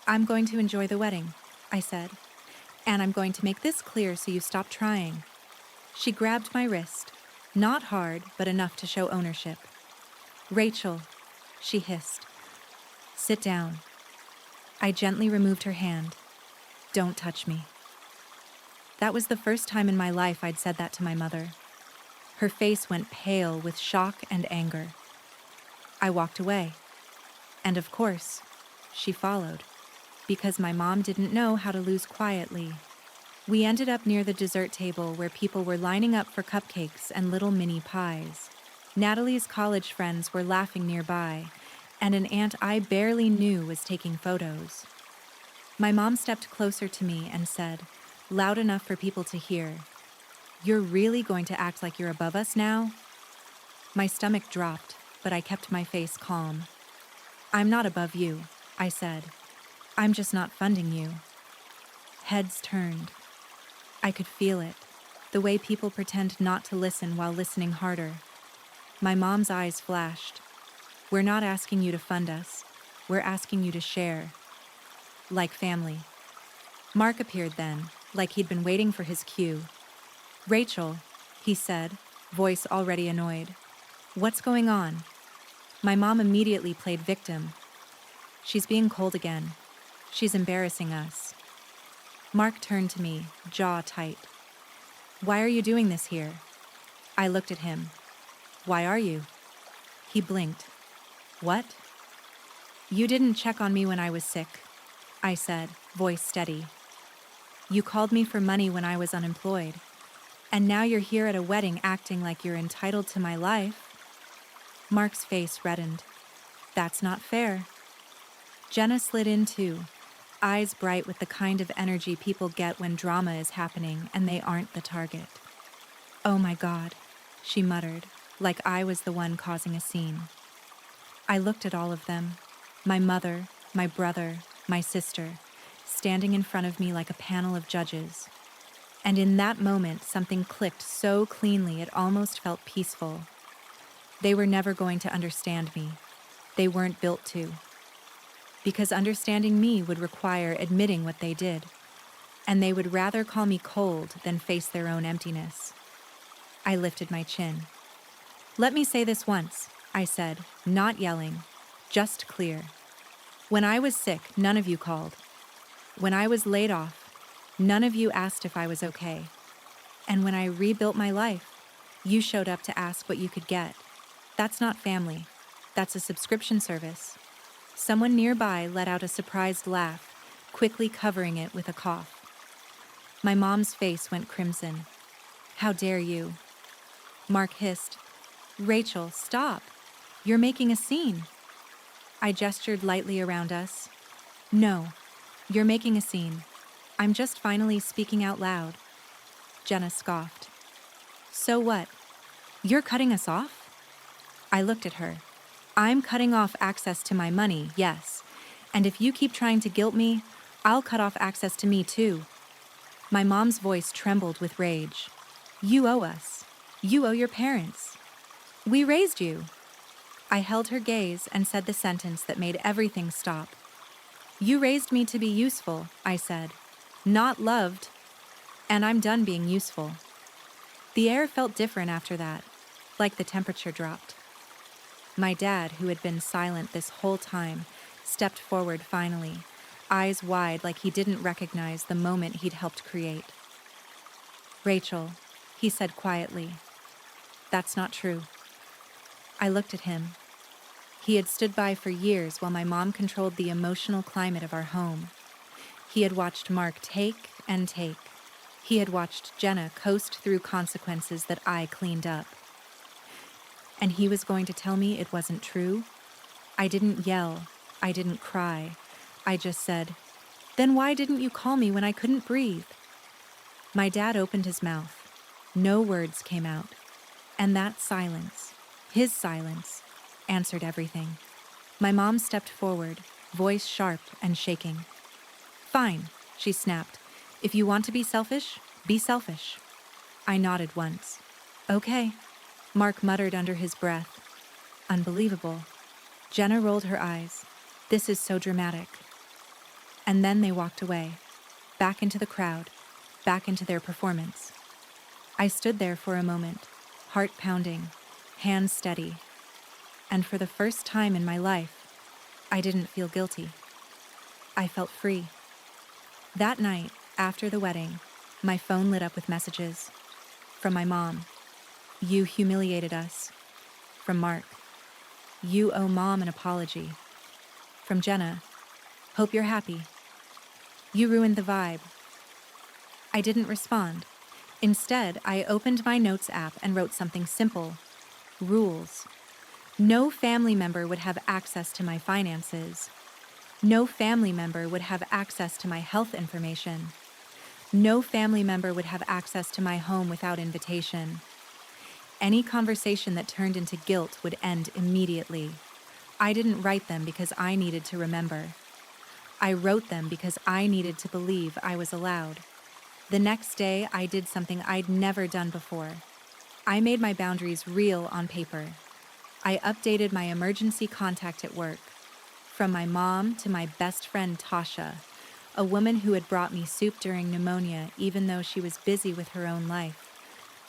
"I'm going to enjoy the wedding," I said. "And I'm going to make this clear so you stop trying." She grabbed my wrist. Not hard, but enough to show ownership. Rachel, she hissed. Sit down. I gently removed her hand. Don't touch me. That was the first time in my life I'd said that to my mother. Her face went pale with shock and anger. I walked away. And of course, she followed, because my mom didn't know how to lose quietly. We ended up near the dessert table where people were lining up for cupcakes and little mini pies. Natalie's college friends were laughing nearby, and an aunt I barely knew was taking photos. My mom stepped closer to me and said, loud enough for people to hear, "You're really going to act like you're above us now?" My stomach dropped, but I kept my face calm. "I'm not above you," I said. "I'm just not funding you." Heads turned. I could feel it, the way people pretend not to listen while listening harder. My mom's eyes flashed. "We're not asking you to fund us. We're asking you to share. Like family." Mark appeared then, like he'd been waiting for his cue. "Rachel," he said, voice already annoyed. "What's going on?" My mom immediately played victim. "She's being cold again. She's embarrassing us." Mark turned to me, jaw tight. "Why are you doing this here?" I looked at him. "Why are you?" He blinked. "What?" "You didn't check on me when I was sick," I said, voice steady. "You called me for money when I was unemployed. And now you're here at a wedding acting like you're entitled to my life." Mark's face reddened. "That's not fair." Jenna slid in too, eyes bright with the kind of energy people get when drama is happening and they aren't the target. "Oh my God," she muttered, like I was the one causing a scene. I looked at all of them, my mother, my brother, my sister, standing in front of me like a panel of judges. And in that moment, something clicked so cleanly it almost felt peaceful. They were never going to understand me. They weren't built to. Because understanding me would require admitting what they did, and they would rather call me cold than face their own emptiness. I lifted my chin. "Let me say this once," I said, not yelling, just clear. When I was sick, none of you called. When I was laid off, none of you asked if I was okay. And when I rebuilt my life, you showed up to ask what you could get. That's not family. That's a subscription service." Someone nearby let out a surprised laugh, quickly covering it with a cough. My mom's face went crimson. "How dare you?" Mark hissed, "Rachel, stop. You're making a scene." I gestured lightly around us. "No, you're making a scene. I'm just finally speaking out loud." Jenna scoffed. "So what? You're cutting us off?" I looked at her. "I'm cutting off access to my money, yes. And if you keep trying to guilt me, I'll cut off access to me too." My mom's voice trembled with rage. "You owe us. You owe your parents. We raised you." I held her gaze and said the sentence that made everything stop. "You raised me to be useful," I said, "not loved. And I'm done being useful." The air felt different after that, like the temperature dropped. My dad, who had been silent this whole time, stepped forward finally, eyes wide like he didn't recognize the moment he'd helped create. "Rachel," he said quietly, "that's not true." I looked at him. He had stood by for years while my mom controlled the emotional climate of our home. He had watched Mark take and take. He had watched Jenna coast through consequences that I cleaned up. And he was going to tell me it wasn't true? I didn't yell. I didn't cry. I just said, "Then why didn't you call me when I couldn't breathe?" My dad opened his mouth. No words came out. And that silence, his silence, answered everything. My mom stepped forward, voice sharp and shaking. "Fine," she snapped. "If you want to be selfish, be selfish." I nodded once. "Okay," Mark muttered under his breath. "Unbelievable." Jenna rolled her eyes. "This is so dramatic." And then they walked away, back into the crowd, back into their performance. I stood there for a moment, heart pounding, hands steady. and for the first time in my life, I didn't feel guilty. I felt free. That night, after the wedding, my phone lit up with messages. From my mom, "You humiliated us." From Mark, "You owe Mom an apology." From Jenna, "Hope you're happy. You ruined the vibe." I didn't respond. Instead, I opened my notes app and wrote something simple. Rules. No family member would have access to my finances. No family member would have access to my health information. No family member would have access to my home without invitation. Any conversation that turned into guilt would end immediately. I didn't write them because I needed to remember. I wrote them because I needed to believe I was allowed. The next day, I did something I'd never done before. I made my boundaries real on paper. I updated my emergency contact at work. From my mom to my best friend Tasha, a woman who had brought me soup during pneumonia even though she was busy with her own life.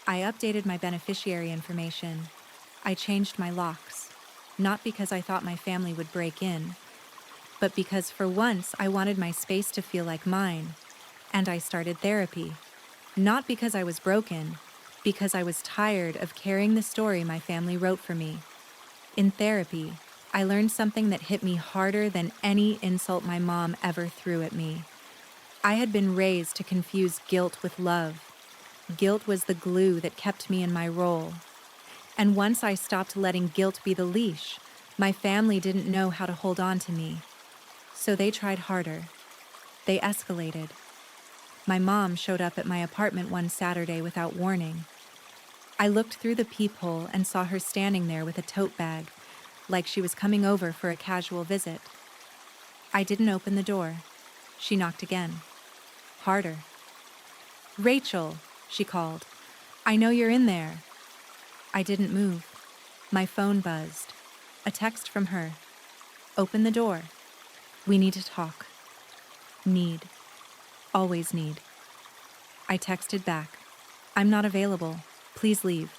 I updated my beneficiary information. I changed my locks, not because I thought my family would break in, but because for once I wanted my space to feel like mine. And I started therapy, not because I was broken, because I was tired of carrying the story my family wrote for me. In therapy, I learned something that hit me harder than any insult my mom ever threw at me. I had been raised to confuse guilt with love. Guilt was the glue that kept me in my role. And once I stopped letting guilt be the leash, my family didn't know how to hold on to me. So they tried harder. They escalated. My mom showed up at my apartment one Saturday without warning. I looked through the peephole and saw her standing there with a tote bag, like she was coming over for a casual visit. I didn't open the door. She knocked again. Harder. "Rachel," she called. "I know you're in there." I didn't move. My phone buzzed. A text from her. "Open the door. We need to talk." Need. Always need. I texted back. "I'm not available. Please leave."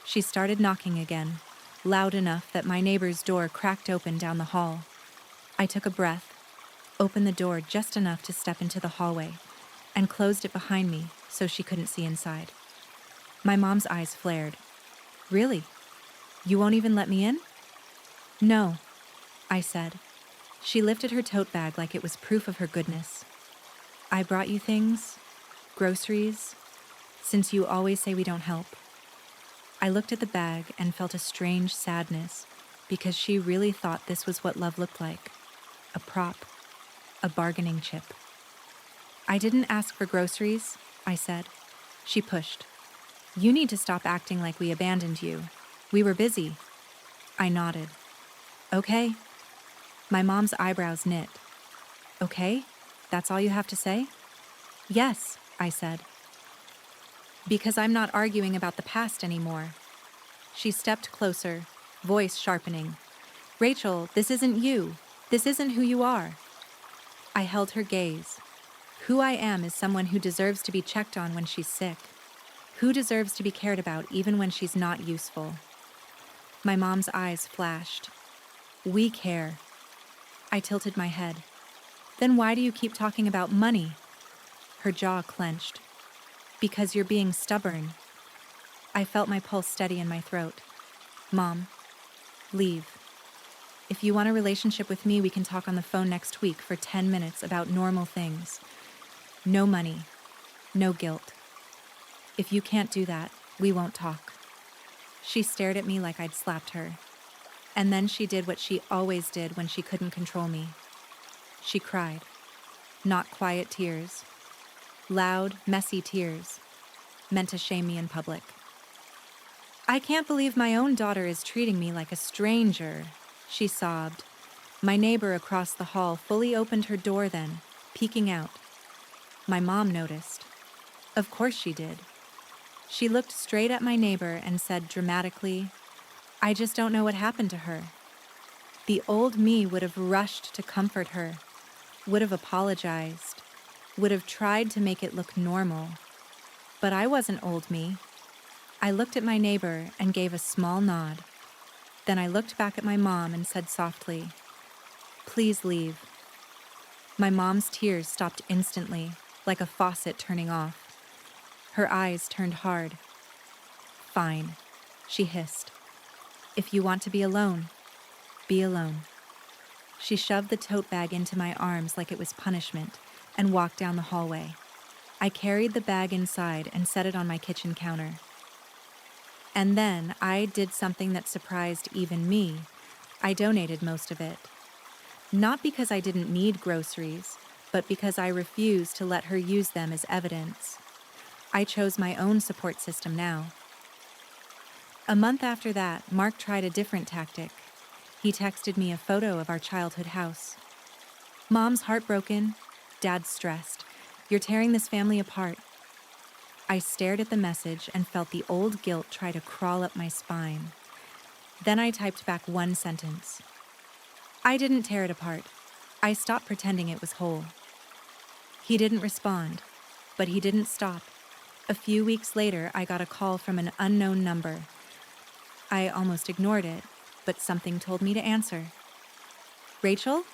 She started knocking again, loud enough that my neighbor's door cracked open down the hall. I took a breath, opened the door just enough to step into the hallway, and closed it behind me so she couldn't see inside. My mom's eyes flared. "Really? You won't even let me in?" "No," I said. She lifted her tote bag like it was proof of her goodness. "I brought you things, groceries, since you always say we don't help." I looked at the bag and felt a strange sadness because she really thought this was what love looked like. A prop, a bargaining chip. "I didn't ask for groceries," I said. She pushed. "You need to stop acting like we abandoned you. We were busy." I nodded. "Okay." My mom's eyebrows knit. "Okay? That's all you have to say?" "Yes," I said. "Because I'm not arguing about the past anymore." She stepped closer, voice sharpening. "Rachel, this isn't you. This isn't who you are." I held her gaze. Who I am is someone who deserves to be checked on when she's sick. Who deserves to be cared about even when she's not useful. My mom's eyes flashed. "We care." I tilted my head. "Then why do you keep talking about money?" Her jaw clenched. "Because you're being stubborn." I felt my pulse steady in my throat. "Mom, leave. If you want a relationship with me, we can talk on the phone next week for 10 minutes about normal things. No money, no guilt. If you can't do that, we won't talk." She stared at me like I'd slapped her. And then she did what she always did when she couldn't control me. She cried. Not quiet tears. Loud, messy tears, meant to shame me in public. "I can't believe my own daughter is treating me like a stranger," she sobbed. My neighbor across the hall fully opened her door then, peeking out. My mom noticed. Of course she did. She looked straight at my neighbor and said dramatically, "I just don't know what happened to her." The old me would have rushed to comfort her, would have apologized, would have tried to make it look normal. But I wasn't old me. I looked at my neighbor and gave a small nod. Then I looked back at my mom and said softly, "Please leave." My mom's tears stopped instantly, like a faucet turning off. Her eyes turned hard. "Fine," she hissed. "If you want to be alone, be alone." She shoved the tote bag into my arms like it was punishment and walked down the hallway. I carried the bag inside and set it on my kitchen counter. And then I did something that surprised even me. I donated most of it. Not because I didn't need groceries, but because I refused to let her use them as evidence. I chose my own support system now. A month after that, Mark tried a different tactic. He texted me a photo of our childhood house. "Mom's heartbroken. Dad's stressed. You're tearing this family apart." I stared at the message and felt the old guilt try to crawl up my spine. Then I typed back one sentence. "I didn't tear it apart. I stopped pretending it was whole." He didn't respond, but he didn't stop. A few weeks later, I got a call from an unknown number. I almost ignored it, but something told me to answer. "Rachel?"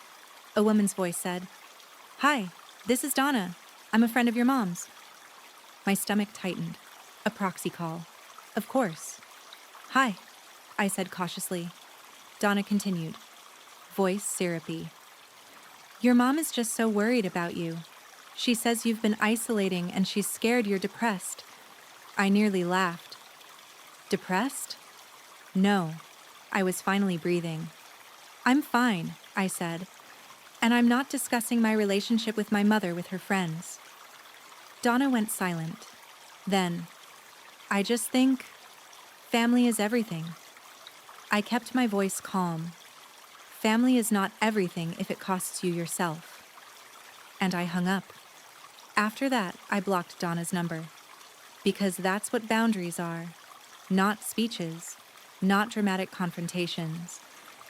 a woman's voice said. "Hi, this is Donna. I'm a friend of your mom's." My stomach tightened. A proxy call. Of course. "Hi," I said cautiously. Donna continued. Voice syrupy. "Your mom is just so worried about you. She says you've been isolating and she's scared you're depressed." I nearly laughed. Depressed? No. I was finally breathing. "I'm fine," I said, "and I'm not discussing my relationship with my mother with her friends." Donna went silent. Then, "I just think family is everything." I kept my voice calm. Family is not everything if it costs you yourself. And I hung up. After that, I blocked Donna's number. Because that's what boundaries are. Not speeches, not dramatic confrontations,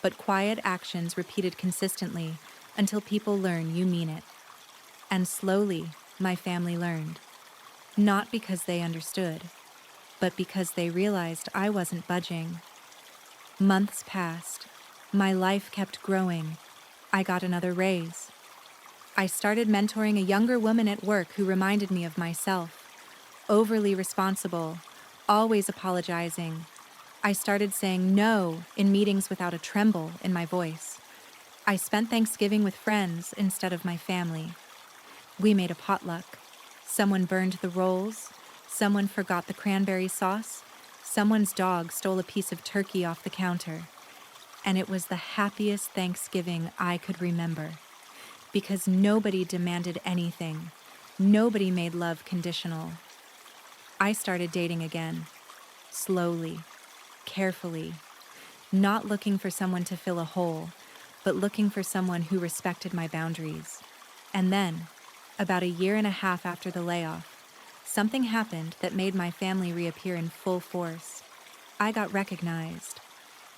but quiet actions repeated consistently until people learn you mean it. And slowly, my family learned. Not because they understood, but because they realized I wasn't budging. Months passed. My life kept growing. I got another raise. I started mentoring a younger woman at work who reminded me of myself. Overly responsible, always apologizing. I started saying no in meetings without a tremble in my voice. I spent Thanksgiving with friends instead of my family. We made a potluck. Someone burned the rolls. Someone forgot the cranberry sauce. Someone's dog stole a piece of turkey off the counter. And it was the happiest Thanksgiving I could remember. Because nobody demanded anything. Nobody made love conditional. I started dating again. Slowly. Carefully. Not looking for someone to fill a hole, but looking for someone who respected my boundaries. And then, about a year and a half after the layoff, something happened that made my family reappear in full force. I got recognized.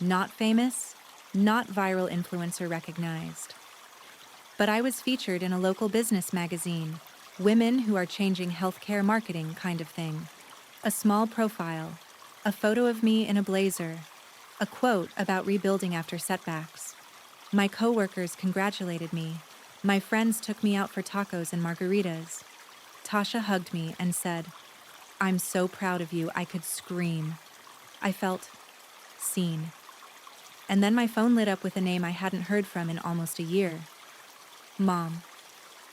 Not famous, not viral influencer recognized. But I was featured in a local business magazine, Women Who Are Changing Healthcare Marketing kind of thing. A small profile, a photo of me in a blazer, a quote about rebuilding after setbacks. My coworkers congratulated me. My friends took me out for tacos and margaritas. Tasha hugged me and said, "I'm so proud of you, I could scream." I felt seen. And then my phone lit up with a name I hadn't heard from in almost a year. Mom.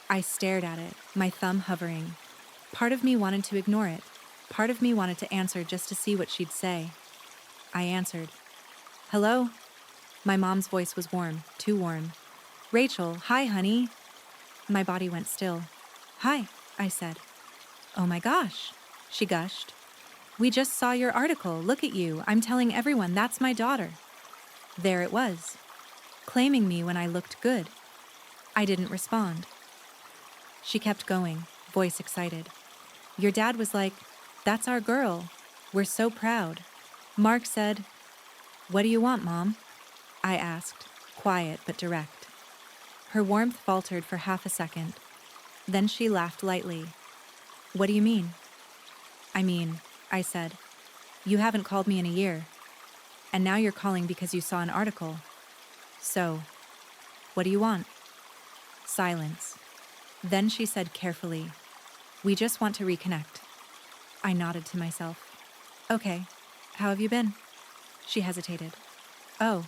I stared at it, my thumb hovering. Part of me wanted to ignore it. Part of me wanted to answer just to see what she'd say. I answered. "Hello?" My mom's voice was warm, too warm. "Rachel, hi, honey." My body went still. "Hi," I said. "Oh my gosh," she gushed. "We just saw your article. Look at you. I'm telling everyone that's my daughter." There it was, claiming me when I looked good. I didn't respond. She kept going, voice excited. "Your dad was like, 'That's our girl. We're so proud.' Mark said, 'What do you want, Mom?' I asked, quiet but direct. Her warmth faltered for half a second. Then she laughed lightly. 'What do you mean?' 'I mean,' I said, 'you haven't called me in a year.' And now you're calling because you saw an article. So, what do you want? Silence. Then she said carefully, "We just want to reconnect." I nodded to myself. "Okay, how have you been?" She hesitated. "Oh,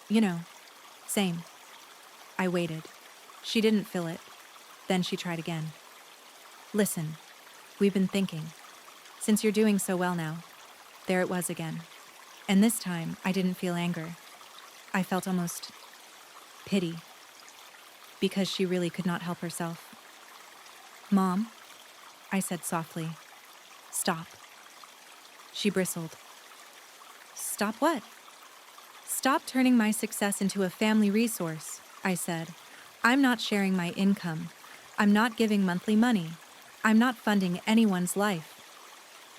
you know, same." I waited. She didn't feel it. Then she tried again. "Listen, we've been thinking. Since you're doing so well now." There it was again. And this time, I didn't feel anger. I felt almost pity, because she really could not help herself. "Mom," I said softly, "stop." She bristled. "Stop what?" "Stop turning my success into a family resource," I said. "I'm not sharing my income. I'm not giving monthly money. I'm not funding anyone's life."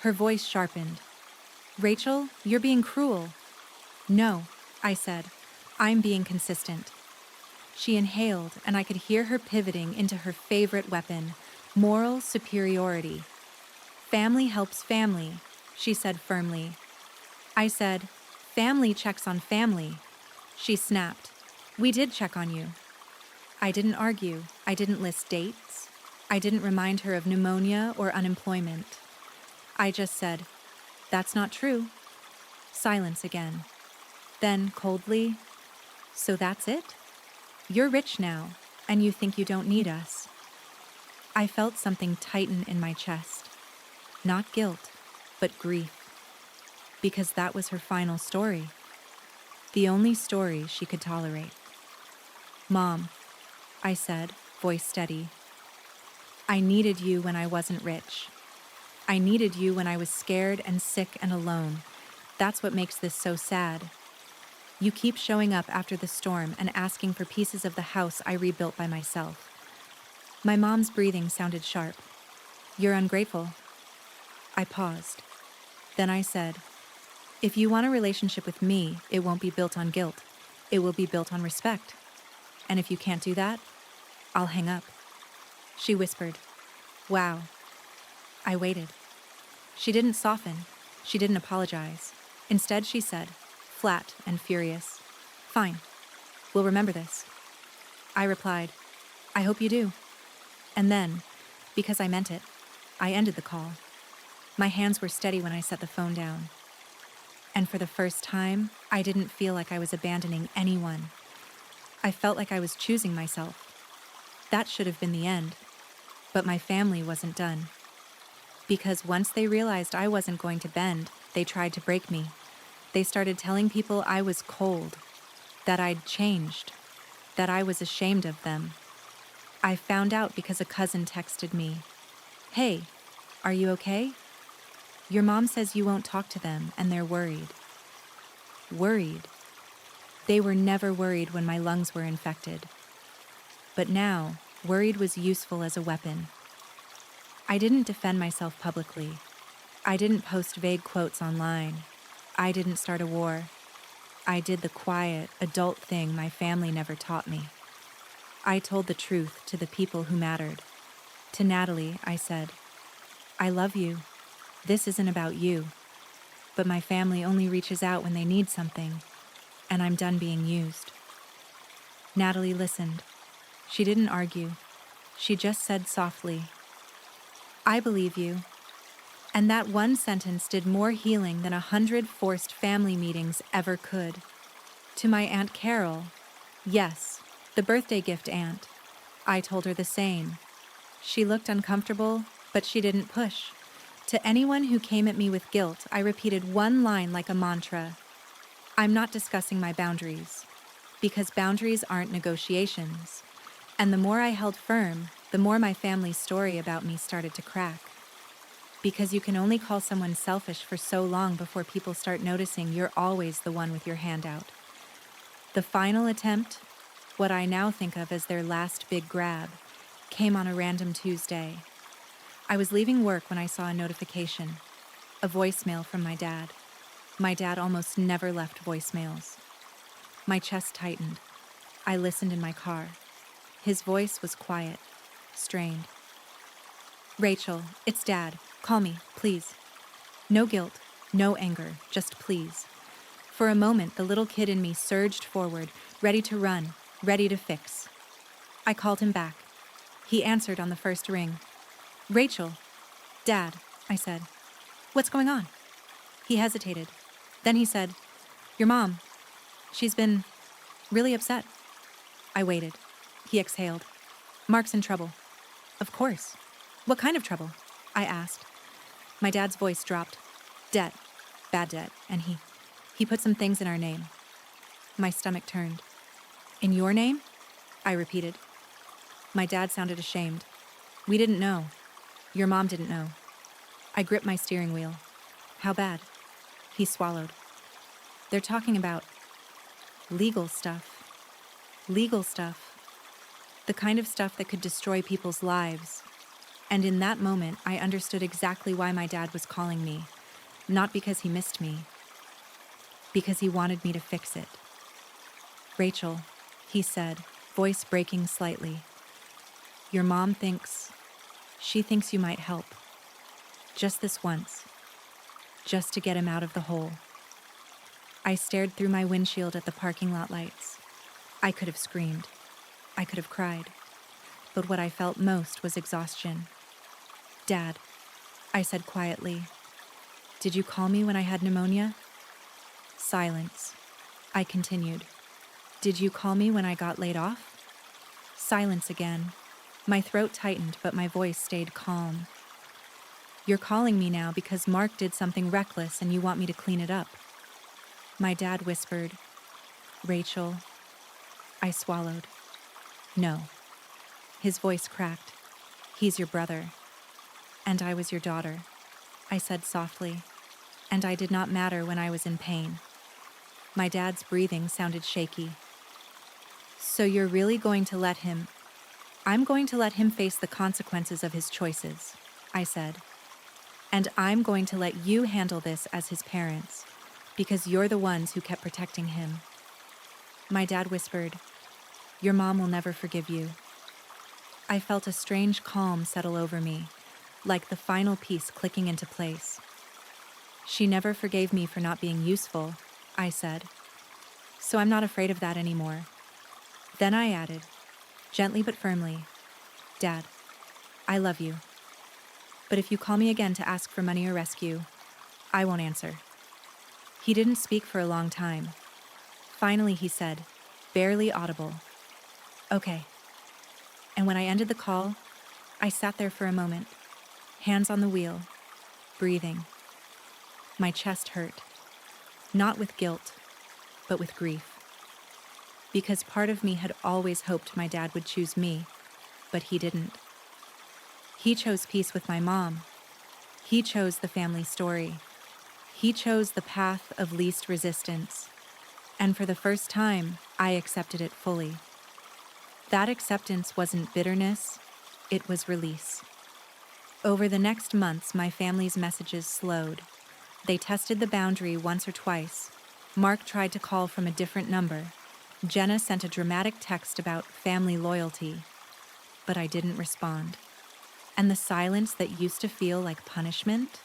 Her voice sharpened. "Rachel, you're being cruel." "No," I said. "I'm being consistent." She inhaled, and I could hear her pivoting into her favorite weapon, moral superiority. "Family helps family," she said firmly. I said, "Family checks on family." She snapped, "We did check on you." I didn't argue. I didn't list dates. I didn't remind her of pneumonia or unemployment. I just said, "That's not true." Silence again. Then, coldly, "So that's it? You're rich now, and you think you don't need us." I felt something tighten in my chest. Not guilt, but grief. Because that was her final story. The only story she could tolerate. "Mom," I said, voice steady. "I needed you when I wasn't rich. I needed you when I was scared and sick and alone. That's what makes this so sad. You keep showing up after the storm and asking for pieces of the house I rebuilt by myself." My mom's breathing sounded sharp. "You're ungrateful." I paused. Then I said, "If you want a relationship with me, it won't be built on guilt. It will be built on respect. And if you can't do that, I'll hang up." She whispered, "Wow." I waited. She didn't soften. She didn't apologize. Instead, she said, flat and furious, "Fine. We'll remember this." I replied, "I hope you do." And then, because I meant it, I ended the call. My hands were steady when I set the phone down. And for the first time, I didn't feel like I was abandoning anyone. I felt like I was choosing myself. That should have been the end. But my family wasn't done. Because once they realized I wasn't going to bend, they tried to break me. They started telling people I was cold, that I'd changed, that I was ashamed of them. I found out because a cousin texted me, "Hey, are you okay? Your mom says you won't talk to them and they're worried." Worried. They were never worried when my lungs were infected. But now, worried was useful as a weapon. I didn't defend myself publicly. I didn't post vague quotes online. I didn't start a war. I did the quiet, adult thing my family never taught me. I told the truth to the people who mattered. To Natalie, I said, "I love you. This isn't about you. But my family only reaches out when they need something, and I'm done being used." Natalie listened. She didn't argue. She just said softly, "I believe you." And that one sentence did more healing than 100 forced family meetings ever could. To my Aunt Carol, yes, the birthday gift aunt, I told her the same. She looked uncomfortable, but she didn't push. To anyone who came at me with guilt, I repeated one line like a mantra: "I'm not discussing my boundaries," because boundaries aren't negotiations. And the more I held firm, the more my family's story about me started to crack. Because you can only call someone selfish for so long before people start noticing you're always the one with your hand out. The final attempt, what I now think of as their last big grab, came on a random Tuesday. I was leaving work when I saw a notification, a voicemail from my dad. My dad almost never left voicemails. My chest tightened. I listened in my car. His voice was quiet, strained. "Rachel, it's Dad. Call me, please. No guilt, no anger, just please. For a moment, the little kid in me surged forward, ready to run, ready to fix. I called him back. He answered on the first ring. "Rachel." "Dad," I said. "What's going on?" He hesitated. Then he said, "Your mom. She's been really upset." I waited. He exhaled. "Mark's in trouble." "Of course. What kind of trouble?" I asked. My dad's voice dropped. "Debt. Bad debt. And he put some things in our name." My stomach turned. "In your name?" I repeated. My dad sounded ashamed. "We didn't know. Your mom didn't know." I gripped my steering wheel. "How bad?" He swallowed. "They're talking about legal stuff. Legal stuff. The kind of stuff that could destroy people's lives." And in that moment, I understood exactly why my dad was calling me. Not because he missed me. Because he wanted me to fix it. "Rachel," he said, voice breaking slightly. "Your mom thinks you might help. Just this once. Just to get him out of the hole." I stared through my windshield at the parking lot lights. I could have screamed. I could have cried. But what I felt most was exhaustion. "Dad," I said quietly, "did you call me when I had pneumonia?" Silence. I continued. "Did you call me when I got laid off?" Silence again. My throat tightened, but my voice stayed calm. "You're calling me now because Mark did something reckless and you want me to clean it up." My dad whispered, "Rachel." I swallowed. "No." His voice cracked. "He's your brother. And I was your daughter," I said softly. "And I did not matter when I was in pain." My dad's breathing sounded shaky. "So you're really going to let him—" "I'm going to let him face the consequences of his choices," I said. "And I'm going to let you handle this as his parents, because you're the ones who kept protecting him." My dad whispered, "Your mom will never forgive you." I felt a strange calm settle over me, like the final piece clicking into place. "She never forgave me for not being useful," I said. "So I'm not afraid of that anymore." Then I added, gently but firmly, "Dad, I love you. But if you call me again to ask for money or rescue, I won't answer." He didn't speak for a long time. Finally he said, barely audible, "Okay." And when I ended the call, I sat there for a moment, hands on the wheel, breathing. My chest hurt, not with guilt, but with grief. Because part of me had always hoped my dad would choose me, but he didn't. He chose peace with my mom. He chose the family story. He chose the path of least resistance. And for the first time, I accepted it fully. That acceptance wasn't bitterness, it was release. Over the next months, my family's messages slowed. They tested the boundary once or twice. Mark tried to call from a different number. Jenna sent a dramatic text about family loyalty, but I didn't respond. And the silence that used to feel like punishment,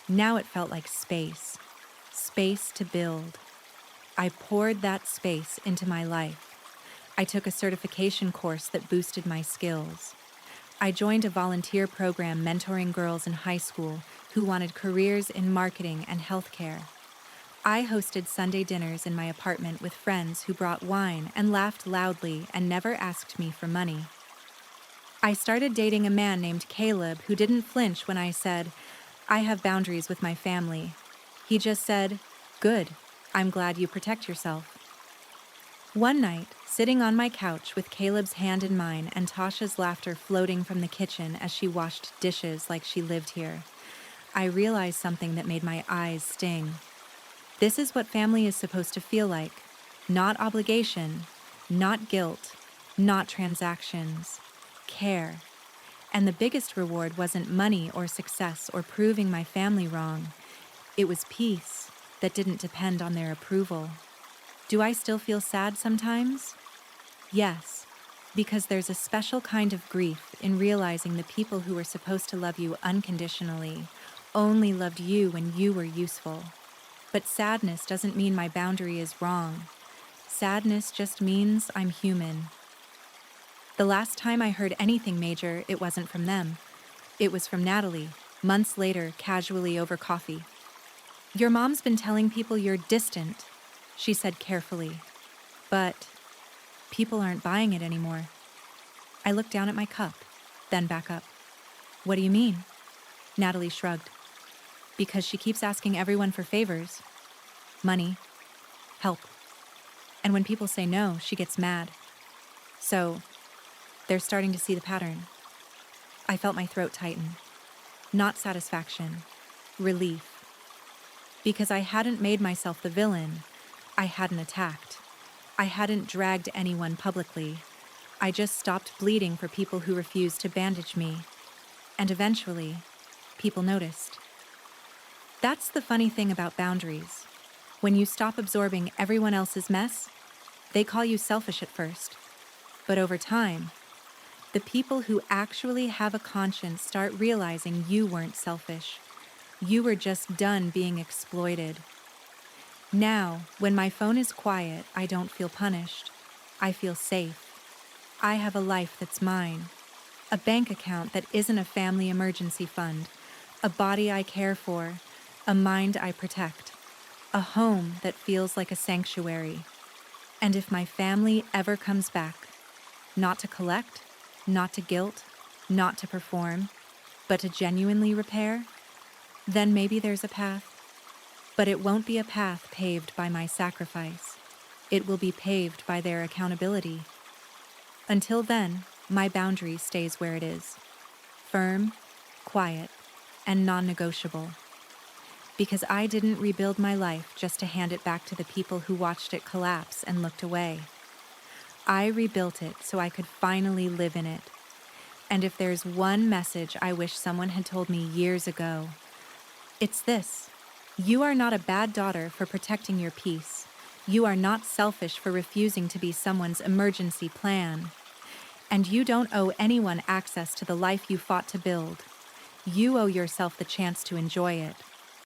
now it felt like space to build. I poured that space into my life. I took a certification course that boosted my skills. I joined a volunteer program mentoring girls in high school who wanted careers in marketing and healthcare. I hosted Sunday dinners in my apartment with friends who brought wine and laughed loudly and never asked me for money. I started dating a man named Caleb who didn't flinch when I said, "I have boundaries with my family." He just said, "Good, I'm glad you protect yourself." One night, sitting on my couch with Caleb's hand in mine and Tasha's laughter floating from the kitchen as she washed dishes like she lived here, I realized something that made my eyes sting. This is what family is supposed to feel like. Not obligation, not guilt, not transactions. Care. And the biggest reward wasn't money or success or proving my family wrong. It was peace that didn't depend on their approval. Do I still feel sad sometimes? Yes, because there's a special kind of grief in realizing the people who were supposed to love you unconditionally only loved you when you were useful. But sadness doesn't mean my boundary is wrong. Sadness just means I'm human. The last time I heard anything major, it wasn't from them. It was from Natalie, months later, casually over coffee. "Your mom's been telling people you're distant," she said carefully. "But people aren't buying it anymore." I looked down at my cup, then back up. "What do you mean?" Natalie shrugged. "Because she keeps asking everyone for favors. Money. Help. And when people say no, she gets mad. So, they're starting to see the pattern." I felt my throat tighten. Not satisfaction. Relief. Because I hadn't made myself the villain. I hadn't attacked. I hadn't dragged anyone publicly. I just stopped bleeding for people who refused to bandage me. And eventually, people noticed. That's the funny thing about boundaries. When you stop absorbing everyone else's mess, they call you selfish at first. But over time, the people who actually have a conscience start realizing you weren't selfish. You were just done being exploited. Now, when my phone is quiet, I don't feel punished. I feel safe. I have a life that's mine. A bank account that isn't a family emergency fund. A body I care for. A mind I protect. A home that feels like a sanctuary. And if my family ever comes back, not to collect, not to guilt, not to perform, but to genuinely repair, then maybe there's a path. But it won't be a path paved by my sacrifice. It will be paved by their accountability. Until then, my boundary stays where it is. Firm, quiet, and non-negotiable. Because I didn't rebuild my life just to hand it back to the people who watched it collapse and looked away. I rebuilt it so I could finally live in it. And if there's one message I wish someone had told me years ago, it's this. You are not a bad daughter for protecting your peace. You are not selfish for refusing to be someone's emergency plan. And you don't owe anyone access to the life you fought to build. You owe yourself the chance to enjoy it.